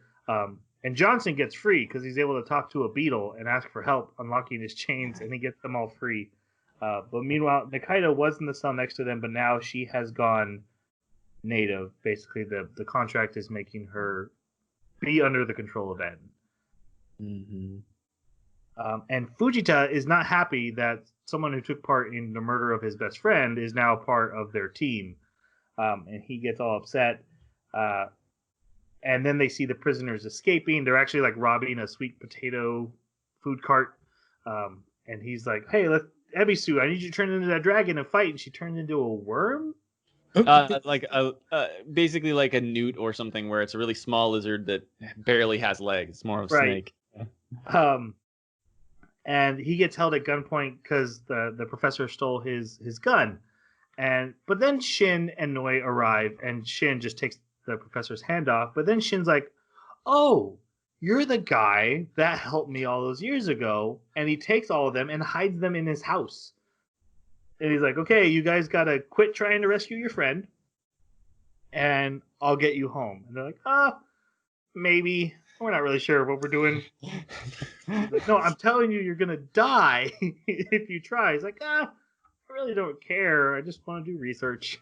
And Johnson gets free because he's able to talk to a beetle and ask for help unlocking his chains, and he gets them all free. But meanwhile, Nikaido was in the cell next to them, but now she has gone native. Basically, the contract is making her be under the control of N. Mm-hmm. And Fujita is not happy that someone who took part in the murder of his best friend is now part of their team. And he gets all upset. And then they see the prisoners escaping. They're actually like robbing a sweet potato food cart. And he's like, hey, Ebisu, I need you to turn into that dragon and fight. And she turns into a worm? Like basically like a newt or something, where it's a really small lizard that barely has legs. It's more of a snake. And he gets held at gunpoint because the professor stole his gun. But then Shin and Noi arrive, and Shin just takes the professor's hand off. But then Shin's like, oh, you're the guy that helped me all those years ago. And he takes all of them and hides them in his house. And he's like, okay, you guys got to quit trying to rescue your friend, and I'll get you home. And they're like, maybe. We're not really sure what we're doing. Like, no, I'm telling you, you're going to die if you try. He's like, I really don't care. I just want to do research.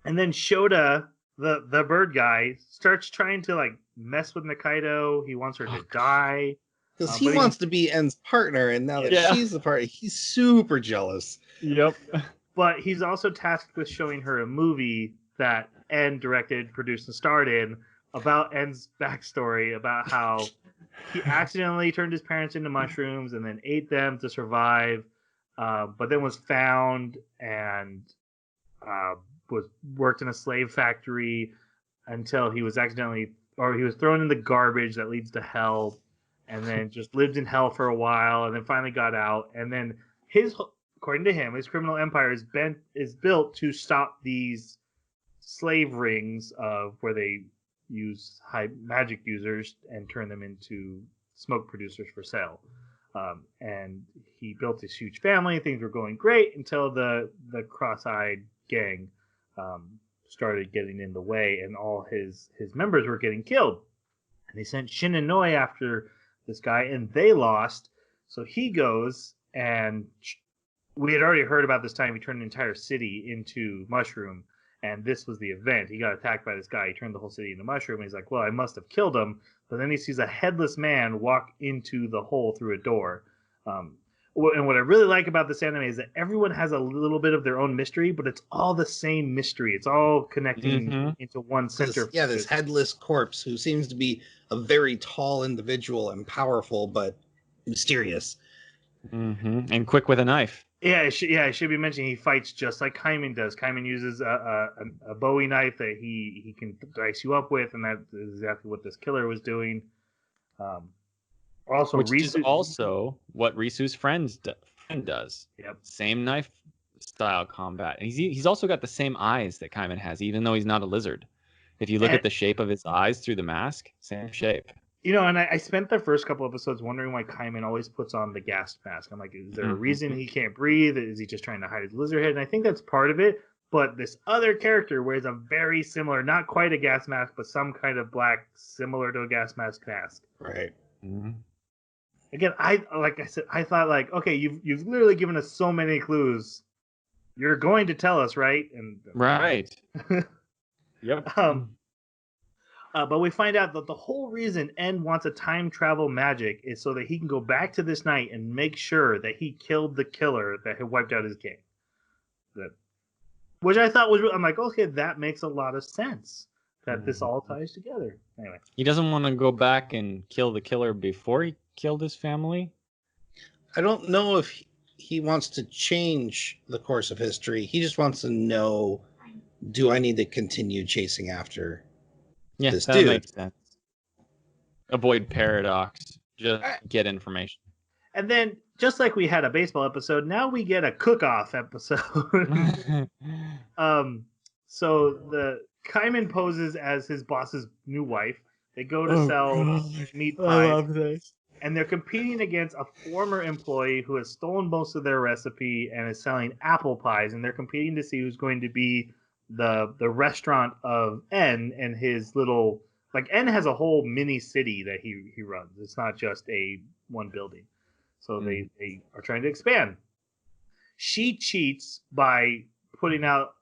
And then Shota, the bird guy, starts trying to like mess with Nikaido. He wants her to die. Because he wants to be En's partner, and now that she's the partner, he's super jealous. Yep. But he's also tasked with showing her a movie that En directed, produced, and starred in about En's backstory, about how he accidentally turned his parents into mushrooms and then ate them to survive, but then was found and worked in a slave factory until he was he was thrown in the garbage that leads to hell, and then just lived in hell for a while, and then finally got out, and then according to him, his criminal empire is built to stop these slave rings where they use high magic users and turn them into smoke producers for sale. And he built this huge family. Things were going great until the cross-eyed gang started getting in the way, and all his members were getting killed. And they sent Shin and Noi after this guy, and they lost. So he goes, and we had already heard about this time he turned an entire city into mushroom, and this was the event. He got attacked by this guy. He turned the whole city into mushroom, and he's like, well, I must have killed him. But then he sees a headless man walk into the hole through a door. And what I really like about this anime is that everyone has a little bit of their own mystery, but it's all the same mystery. It's all connecting into one center. This headless corpse who seems to be a very tall individual and powerful, but mysterious. Mm-hmm. And quick with a knife. Yeah, it should be mentioned he fights just like Kaiman does. Kaiman uses a Bowie knife that he can dice you up with, and that is exactly what this killer was doing. Which is also what Risu's friend does. Yep. Same knife style combat. And he's also got the same eyes that Kaiman has, even though he's not a lizard. If you look at the shape of his eyes through the mask, same shape. You know, and I spent the first couple episodes wondering why Kaiman always puts on the gas mask. I'm like, is there a reason he can't breathe? Is he just trying to hide his lizard head? And I think that's part of it. But this other character wears a very similar, not quite a gas mask, but some kind of black, similar to a gas mask. Right. Mm-hmm. Again, I thought like, okay, you've literally given us so many clues. You're going to tell us, right? And right. Yep. But we find out that the whole reason N wants a time travel magic is so that he can go back to this night and make sure that he killed the killer that had wiped out his gang. Which I thought was, I'm like, okay, that makes a lot of sense. That this all ties together. Anyway, He doesn't want to go back and kill the killer before he killed his family. I don't know if he wants to change the course of history. He just wants to know, do I need to continue chasing after this that dude? makes sense. Avoid paradox. Just get information. And then, just like we had a baseball episode, now we get a cook-off episode. So the Kaiman poses as his boss's new wife. They go to sell meat pies. I love this. And they're competing against a former employee who has stolen most of their recipe and is selling apple pies. And they're competing to see who's going to be the restaurant of N and his little, like, N has a whole mini city that he runs. It's not just one building. So they are trying to expand. She cheats by putting out,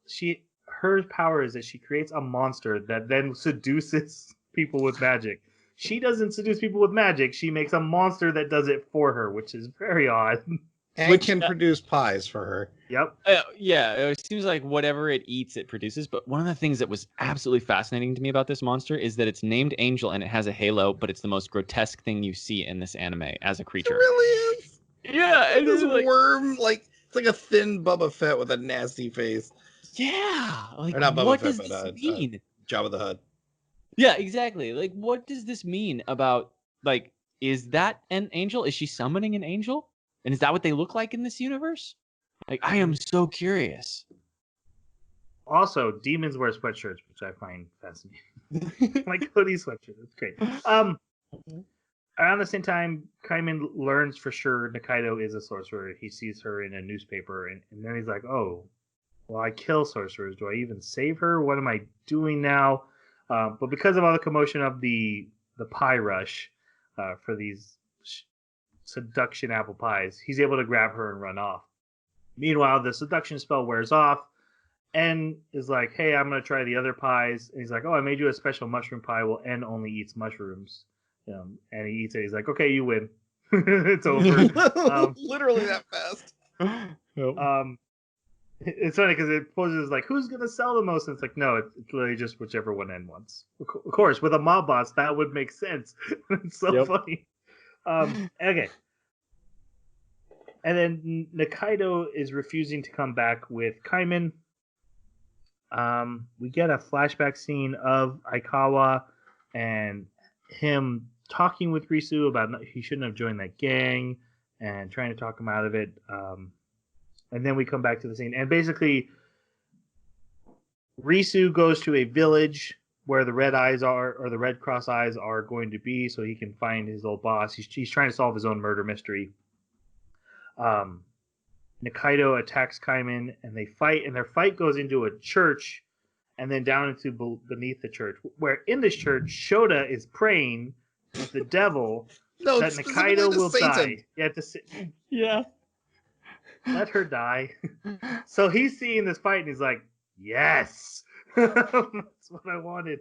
her power is that she creates a monster that then seduces people with magic. She doesn't seduce people with magic. She makes a monster that does it for her, which is very odd. And which can produce pies for her. Yep. Yeah, it seems like whatever it eats, it produces. But one of the things that was absolutely fascinating to me about this monster is that it's named Angel and it has a halo, but it's the most grotesque thing you see in this anime as a creature. It really is. Yeah, it is like worm, like it's like a thin Boba Fett with a nasty face. Yeah, like or not Boba what Fett, does but, this mean? Jabba the Hutt. Yeah, exactly. Like, what does this mean about, like, is that an angel? Is she summoning an angel? And is that what they look like in this universe? Like, I am so curious. Also, demons wear sweatshirts, which I find fascinating. Like hoodie sweatshirts. It's great. Around the same time, Kaiman learns for sure Nikaido is a sorcerer. He sees her in a newspaper, and then he's like, oh, well, I kill sorcerers. Do I even save her? What am I doing now? But because of all the commotion of the pie rush for these seduction apple pies, he's able to grab her and run off. Meanwhile, the seduction spell wears off. N is like, hey, I'm going to try the other pies. And he's like, oh, I made you a special mushroom pie. Well, N only eats mushrooms. And he eats it. He's like, okay, you win. It's over. Literally that fast. It's funny because it poses like, who's going to sell the most? And it's like, no, it's literally just whichever one N wants. Of course, with a mob boss, that would make sense. It's so funny. Okay. And then Nikaido is refusing to come back with Kaiman. We get a flashback scene of Aikawa and him talking with Risu about he shouldn't have joined that gang and trying to talk him out of it. And then we come back to the scene. And basically, Risu goes to a village where the Red Eyes are, or the Red Cross Eyes are going to be, so he can find his old boss. He's trying to solve his own murder mystery. Nikaido attacks Kaiman, and they fight, and their fight goes into a church, and then down into beneath the church, where in this church, Shota is praying with the devil that Nikaido will die. Yeah. Let her die. So he's seeing this fight, and he's like, yes! That's what I wanted.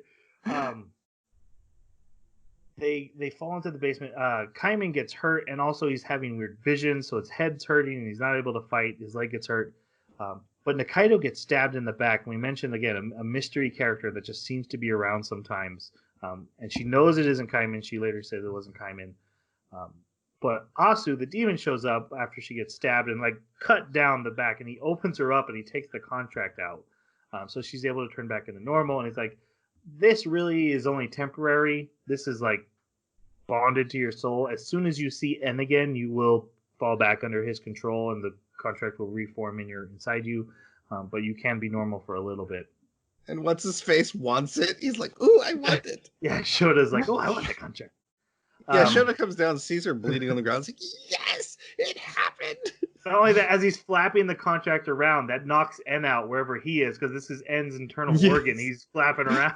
They fall into the basement. Kaiman gets hurt, and also he's having weird visions, so his head's hurting, and he's not able to fight. His leg gets hurt. But Nikaido gets stabbed in the back. And we mentioned, again, a mystery character that just seems to be around sometimes. And she knows it isn't Kaiman. She later says it wasn't Kaiman. But Asu, the demon, shows up after she gets stabbed and, like, cut down the back. And he opens her up, and he takes the contract out. So she's able to turn back into normal. And he's like, this really is only temporary. This is like bonded to your soul. As soon as you see N again, you will fall back under his control, and the contract will reform inside you. But you can be normal for a little bit. And what's his face wants it? He's like, "Ooh, I want it." Yeah, Shota's like, "Oh, I want the contract." Yeah, Shota comes down, sees her bleeding on the ground. He's like, "Yes, it happened." Not only that, as he's flapping the contract around, that knocks N out wherever he is, because this is N's internal organ. He's flapping around.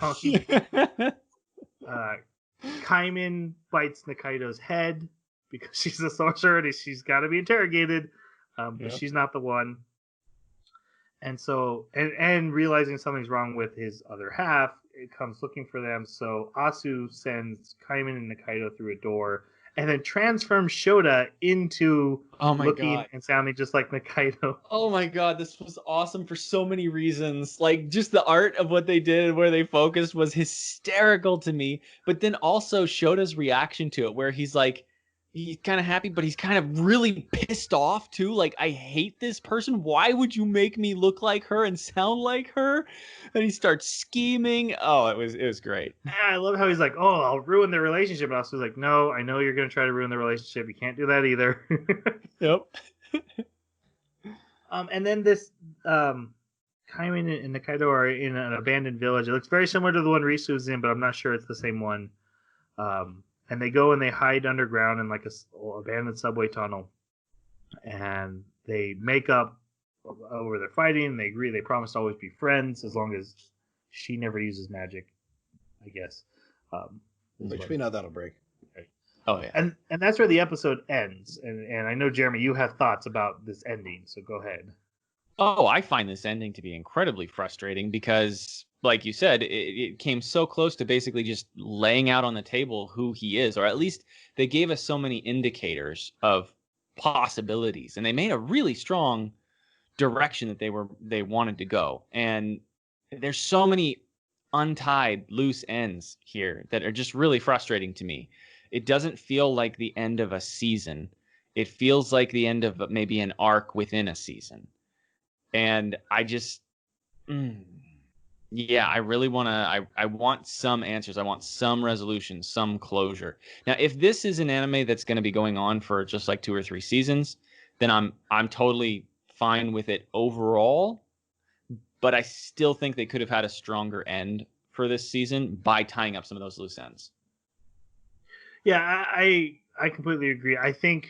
Kaiman bites Nikaido's head because she's a sorcerer and she's got to be interrogated, but she's not the one. And so, and realizing something's wrong with his other half, it comes looking for them. So Asu sends Kaiman and Nikaido through a door, and then transforms Shota into looking and sounding just like Nikaido. Oh my god, this was awesome for so many reasons. Like, just the art of what they did and where they focused was hysterical to me. But then also Shota's reaction to it, where he's like, he's kind of happy, but he's kind of really pissed off too. Like, I hate this person. Why would you make me look like her and sound like her? And he starts scheming. Oh, it was great. I love how he's like, "Oh, I'll ruin their relationship." And Asu's like, "No, I know you're going to try to ruin the relationship. You can't do that either." Yep. And then this Kaiman and Nikaido are in an abandoned village. It looks very similar to the one Risu was in, but I'm not sure it's the same one. And they go and they hide underground in like a abandoned subway tunnel, and they make up over their fighting. They agree they promise to always be friends as long as she never uses magic, I guess. Which we know that'll break. Oh yeah. And that's where the episode ends. And I know, Jeremy, you have thoughts about this ending, so go ahead. Oh, I find this ending to be incredibly frustrating because, like you said, it came so close to basically just laying out on the table who he is, or at least they gave us so many indicators of possibilities, and they made a really strong direction that they wanted to go. And there's so many untied loose ends here that are just really frustrating to me. It doesn't feel like the end of a season. It feels like the end of maybe an arc within a season. And I just, yeah, I really want to, I want some answers. I want some resolution, some closure. Now, if this is an anime that's going to be going on for just like 2 or 3 seasons, then I'm totally fine with it overall. But I still think they could have had a stronger end for this season by tying up some of those loose ends. Yeah, I completely agree. I think,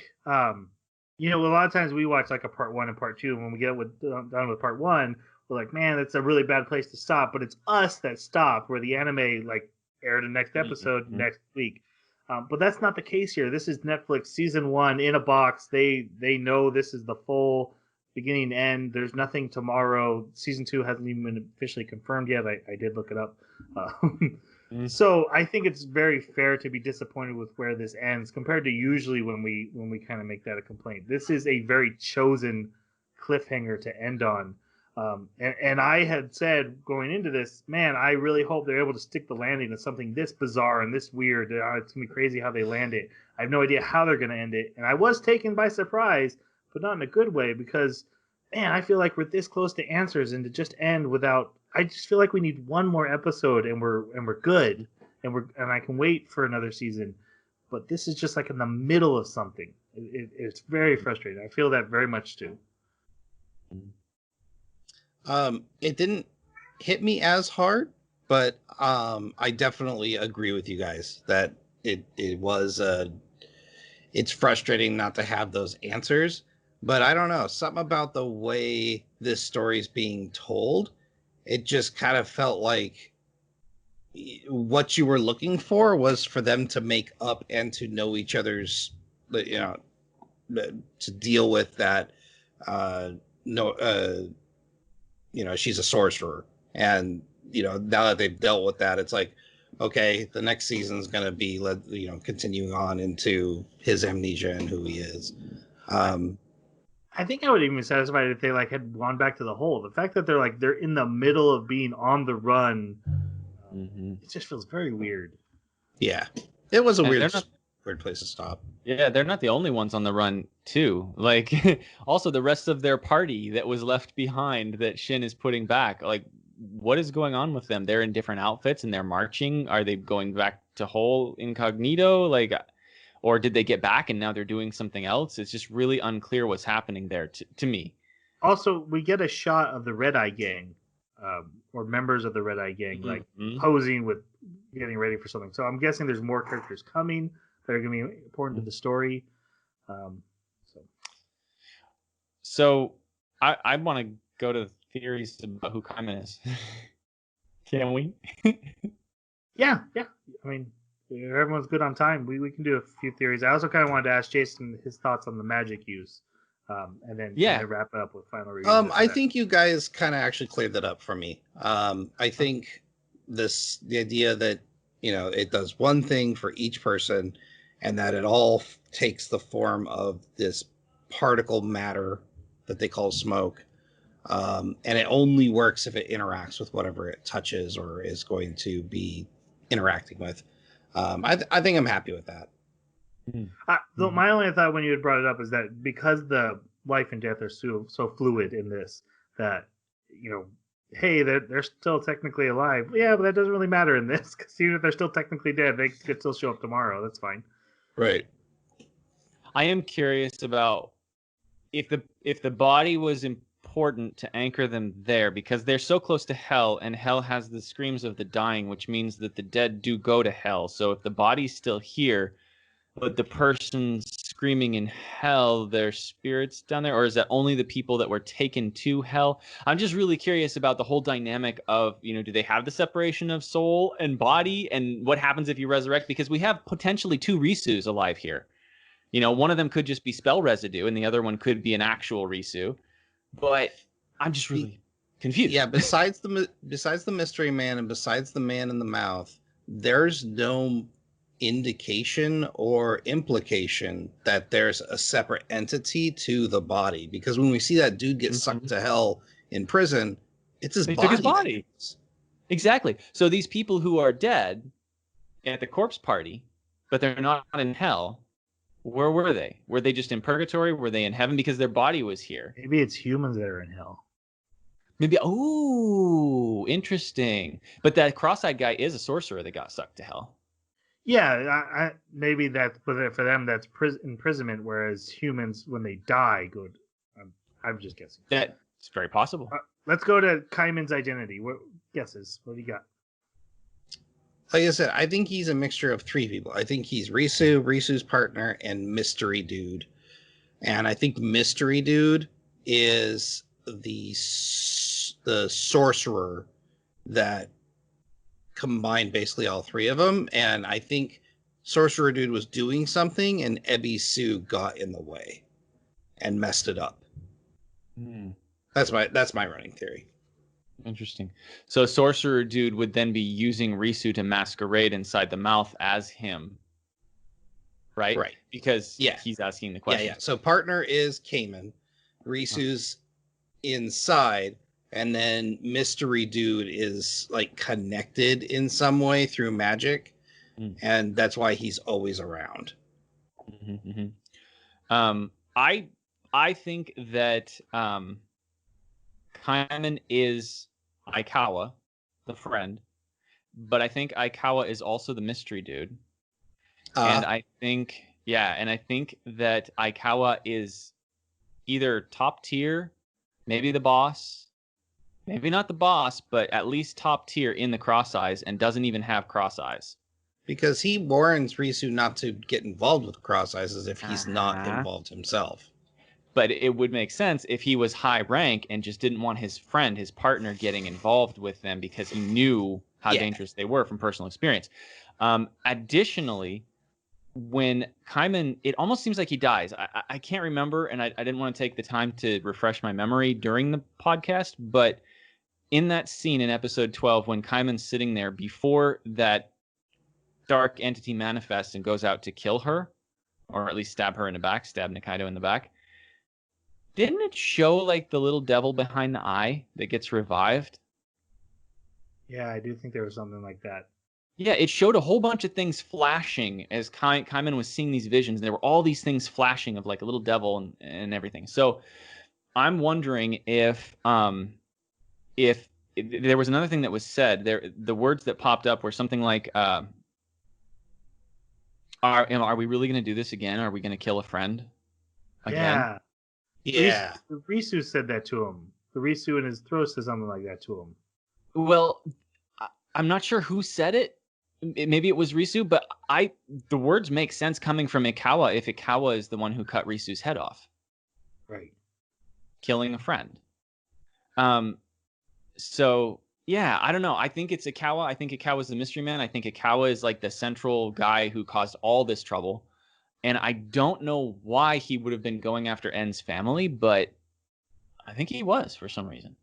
a lot of times we watch like a part 1 and part 2, and when we get done with part 1, we're like, man, that's a really bad place to stop. But it's us that stopped, where the anime like aired the next episode next week. But that's not the case here. This is Netflix season 1 in a box. They know this is the full beginning end. There's nothing tomorrow. Season 2 hasn't even been officially confirmed yet. I did look it up. So I think it's very fair to be disappointed with where this ends compared to usually when we kind of make that a complaint. This is a very chosen cliffhanger to end on. And I had said going into this, man, I really hope they're able to stick the landing to something this bizarre and this weird. It's going to be crazy how they land it. I have no idea how they're going to end it. And I was taken by surprise, but not in a good way, because, man, I feel like we're this close to answers, and to just end without, I just feel like we need one more episode and we're good, and I can wait for another season. But this is just like in the middle of something. It's very frustrating. I feel that very much too. It didn't hit me as hard, but I definitely agree with you guys that it was it's frustrating not to have those answers. But I don't know, something about the way this story's being told, it just kind of felt like what you were looking for was for them to make up and to know each other's, to deal with that. She's a sorcerer, and now that they've dealt with that, it's like, okay, the next season's gonna be continuing on into his amnesia and who he is. I think I would even be satisfied if they had gone back to the hole. The fact that they're in the middle of being on the run, it just feels very weird. Yeah, it was a weird place to stop. Yeah, they're not the only ones on the run too. Like, also the rest of their party that was left behind that Shin is putting back. Like, what is going on with them? They're in different outfits and they're marching. Are they going back to whole incognito? Like, or did they get back and now they're doing something else? It's just really unclear what's happening there to me. Also, we get a shot of the Red Eye Gang, or members of the Red Eye Gang, posing with getting ready for something. So I'm guessing there's more characters coming that are going to be important to the story. So I want to go to theories about who Kaiman is. Can we? Yeah. I mean, if everyone's good on time, we can do a few theories. I also kind of wanted to ask Jason his thoughts on the magic use. and then Yeah. kind of wrap it up with final reviews. I think you guys kind of actually cleared that up for me. I think the idea that it does one thing for each person, and that it all takes the form of this particle matter that they call smoke, and it only works if it interacts with whatever it touches or is going to be interacting with. I think I'm happy with that. My only thought when you had brought it up is that because the life and death are so fluid in this, that hey, they're still technically alive. Yeah, but that doesn't really matter in this, because even if they're still technically dead, they could still show up tomorrow. That's fine. Right. I am curious about if the body was important to anchor them there, because they're so close to hell, and hell has the screams of the dying, which means that the dead do go to hell. So if the body's still here, but the person screaming in hell, their spirits down there, or is that only the people that were taken to hell? I'm just really curious about the whole dynamic of, do they have the separation of soul and body, and what happens if you resurrect? Because we have potentially two Risus alive here. One of them could just be spell residue, and the other one could be an actual Risu. But I'm just really confused. Yeah, besides the mystery man and besides the man in the mouth, there's no indication or implication that there's a separate entity to the body, because when we see that dude get sucked to hell in prison, it's his body. Took his body. Exactly. So these people who are dead at the corpse party, but they're not in hell, where were they? Were they just in purgatory? Were they in heaven because their body was here? Maybe it's humans that are in hell. Maybe. Oh, interesting. But that cross-eyed guy is a sorcerer that got sucked to hell. Yeah, maybe that's for them. That's imprisonment, whereas humans, when they die, go. I'm just guessing. That's very possible. Let's go to Kaiman's identity. What guesses? What do you got? Like I said, I think he's a mixture of three people. I think he's Risu, Risu's partner, and Mystery Dude. And I think Mystery Dude is the sorcerer that combined basically all three of them. And I think Sorcerer Dude was doing something, and Ebisu got in the way and messed it up. That's my running theory. Interesting. So Sorcerer Dude would then be using Risu to masquerade inside the mouth as him, right? Right. Because he's asking the question. Yeah. So partner is Cayman, Risu's inside, and then Mystery Dude is like connected in some way through magic, and that's why he's always around. I think that Kaiman is Aikawa, the friend, but I think Aikawa is also the Mystery Dude, and I think that Aikawa is either top tier, maybe the boss. Maybe not the boss, but at least top tier in the Cross Eyes, and doesn't even have Cross Eyes. Because he warns Risu not to get involved with the Cross Eyes as if he's not involved himself. But it would make sense if he was high rank and just didn't want his friend, his partner, getting involved with them because he knew how dangerous they were from personal experience. Additionally, when Kaiman, it almost seems like he dies. I can't remember, and I didn't want to take the time to refresh my memory during the podcast, but in that scene in episode 12, when Kaiman's sitting there before that dark entity manifests and goes out to kill her, or at least stab her in the back, stab Nikaido in the back, didn't it show like the little devil behind the eye that gets revived? Yeah, I do think there was something like that. Yeah, it showed a whole bunch of things flashing as Kaiman was seeing these visions. There were all these things flashing of like a little devil and everything. So I'm wondering if there was another thing that was said there. The words that popped up were something like, are we really going to do this again? Are we going to kill a friend again? Yeah. Risu said that to him. The Risu in his throat said something like that to him. Well, I'm not sure who said it. Maybe it was Risu, but the words make sense coming from Ikawa if Ikawa is the one who cut Risu's head off. Right. Killing a friend. So yeah, I don't know. I think it's Ikawa. I think Ikawa's the mystery man. I think Ikawa is like the central guy who caused all this trouble. And I don't know why he would have been going after N's family, but I think he was for some reason.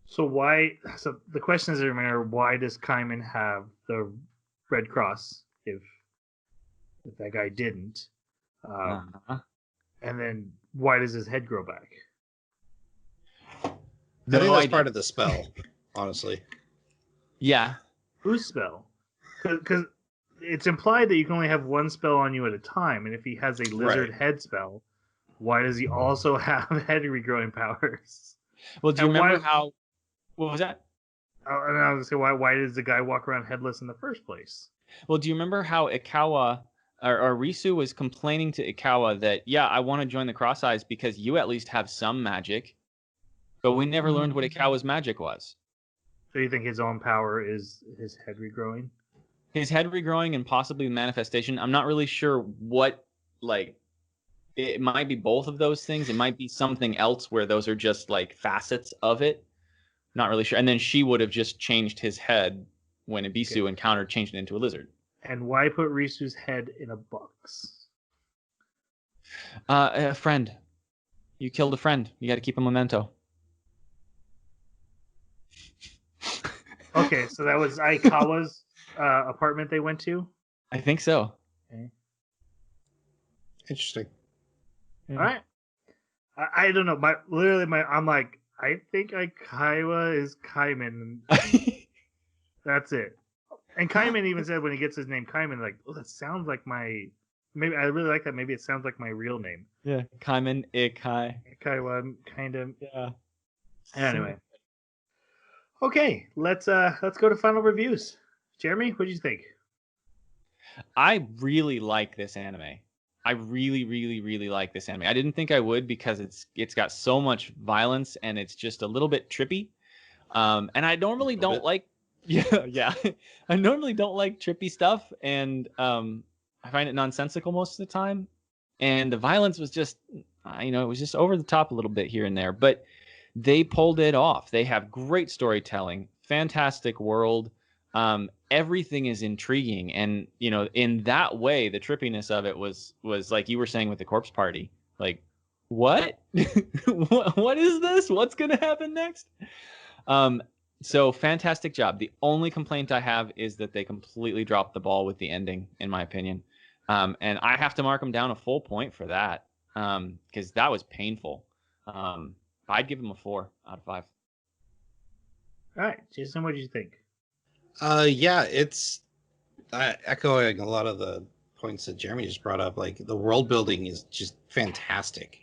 So why? So the question is, remember, why does Kaiman have the Red Cross if that guy didn't? And then why does his head grow back? I think that's part of the spell, honestly. Yeah. Whose spell? Because it's implied that you can only have one spell on you at a time, and if he has a lizard head spell, why does he also have head regrowing powers? Well, do you remember how? What was that? And I was gonna say, why does the guy walk around headless in the first place? Well, do you remember how Ikawa or Risu was complaining to Ikawa that, yeah, I want to join the Cross Eyes because you at least have some magic, but we never learned what Ikawa's magic was. So you think his own power is his head regrowing? His head regrowing and possibly manifestation. I'm not really sure what, like, it might be both of those things. It might be something else where those are just like facets of it. Not really sure. And then she would have just changed his head when Ibisu encountered, changed it into a lizard. And why put Risu's head in a box? A friend. You killed a friend. You got to keep a memento. Okay, so that was Aikawa's apartment they went to? I think so. Okay. Interesting. Yeah. All right. I don't know. I'm like, I think Aikawa is Kaiman. That's it. And Kaiman even said when he gets his name Kaiman, like, oh, that sounds like my. Maybe I really like that. Maybe it sounds like my real name. Yeah, Kaiman Ikai. Kaiwa, kind of. Yeah. Anyway. Okay, let's go to final reviews. Jeremy, what do you think? I really like this anime. I really, really, really like this anime. I didn't think I would because it's got so much violence and it's just a little bit trippy. And I normally don't like I normally don't like trippy stuff, and I find it nonsensical most of the time. And the violence was just it was just over the top a little bit here and there, but they pulled it off. They have great storytelling, fantastic world. Everything is intriguing, and in that way, the trippiness of it was like you were saying with the corpse party. Like, what? what is this? What's gonna happen next? So fantastic job. The only complaint I have is that they completely dropped the ball with the ending, in my opinion. And I have to mark them down a full point for that, because that was painful. I'd give them a 4 out of 5. All right, Jason, what do you think? Yeah, it's echoing a lot of the points that Jeremy just brought up. Like, the world building is just fantastic.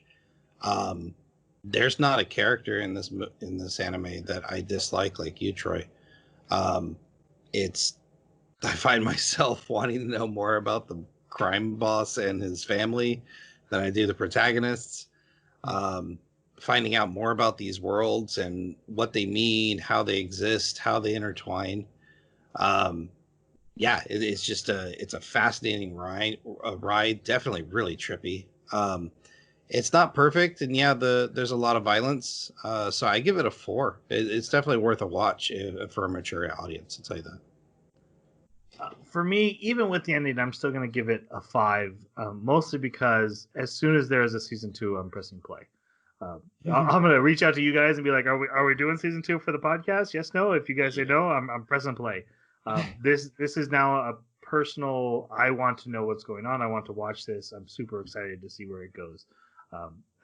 There's not a character in this anime that I dislike like you, Troy. I find myself wanting to know more about the crime boss and his family than I do the protagonists. Finding out more about these worlds and what they mean, how they exist, how they intertwine. It's just it's a fascinating ride. Definitely really trippy. It's not perfect, and there's a lot of violence. So I give it a 4. It's definitely worth a watch for a mature audience. I'll tell you that. For me, even with the ending, I'm still going to give it a 5, mostly because as soon as there is a season 2, I'm pressing play. I'm going to reach out to you guys and be like, are we doing season 2 for the podcast? Yes, no. If you guys say no, I'm pressing play. This is now a personal, I want to know what's going on. I want to watch this. I'm super excited to see where it goes.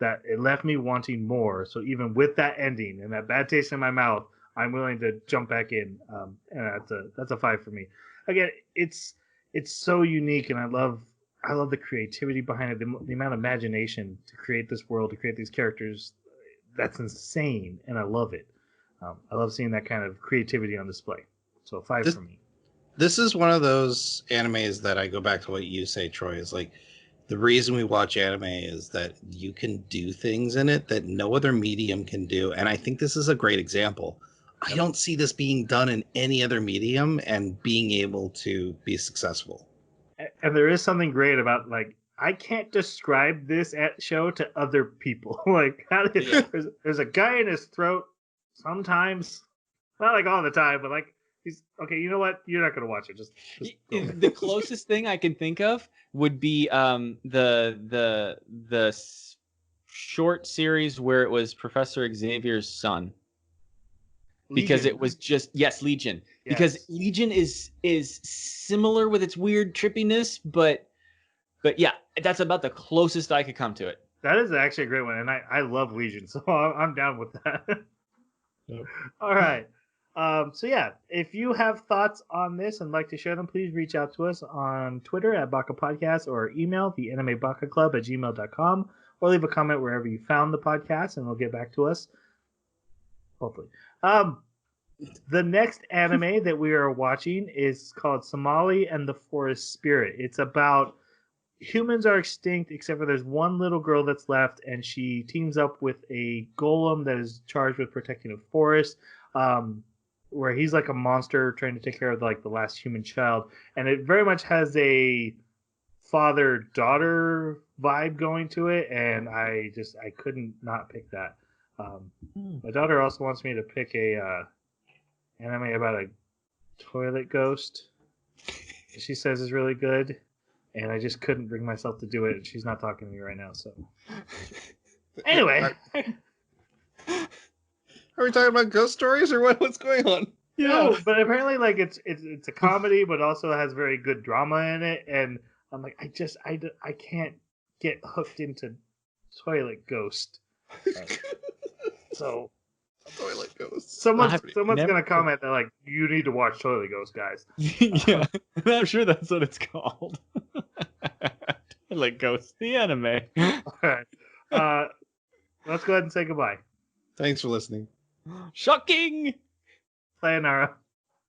That it left me wanting more. So even with that ending and that bad taste in my mouth, I'm willing to jump back in. And that's a 5 for me. Again, it's so unique, and I love the creativity behind it, the amount of imagination to create this world, to create these characters. That's insane, and I love it. I love seeing that kind of creativity on display. So 5 for me. This is one of those animes that I go back to what you say, Troy, is like, the reason we watch anime is that you can do things in it that no other medium can do. And I think this is a great example. I don't see this being done in any other medium and being able to be successful. And there is something great about, like, I can't describe this show to other people. Like, there's a guy in his throat sometimes, not like all the time, but like He's okay. You know what? You're not gonna watch it. Just go. The closest thing I can think of would be short series where it was Professor Xavier's son. Because Legion. it was just Legion. Yes. Because Legion is similar with its weird trippiness, but yeah, that's about the closest I could come to it. That is actually a great one, and I love Legion, so I'm down with that. Yep. All right. So yeah, if you have thoughts on this and like to share them, please reach out to us on Twitter at Baka Podcast or email the animebakaclub@gmail.com or leave a comment wherever you found the podcast and they'll get back to us. Hopefully. The next anime that we are watching is called Somali and the Forest Spirit. It's about humans are extinct except for there's one little girl that's left, and she teams up with a golem that is charged with protecting a forest, where he's like a monster trying to take care of like the last human child, and it very much has a father-daughter vibe going to it, and I couldn't not pick that. My daughter also wants me to pick a anime about a toilet ghost. She says is really good, and I just couldn't bring myself to do it. She's not talking to me right now, so anyway. Are we talking about ghost stories or what's going on? Yeah, no, but apparently like it's a comedy, but also has very good drama in it, and I'm like I can't get hooked into toilet ghost. So Toilet ghost. Someone's gonna comment that like you need to watch Toilet Ghost, guys. Yeah, I'm sure that's what it's called. Toilet Ghost, the anime. All right, let's go ahead and say goodbye. Thanks for listening. Shocking. Sayonara.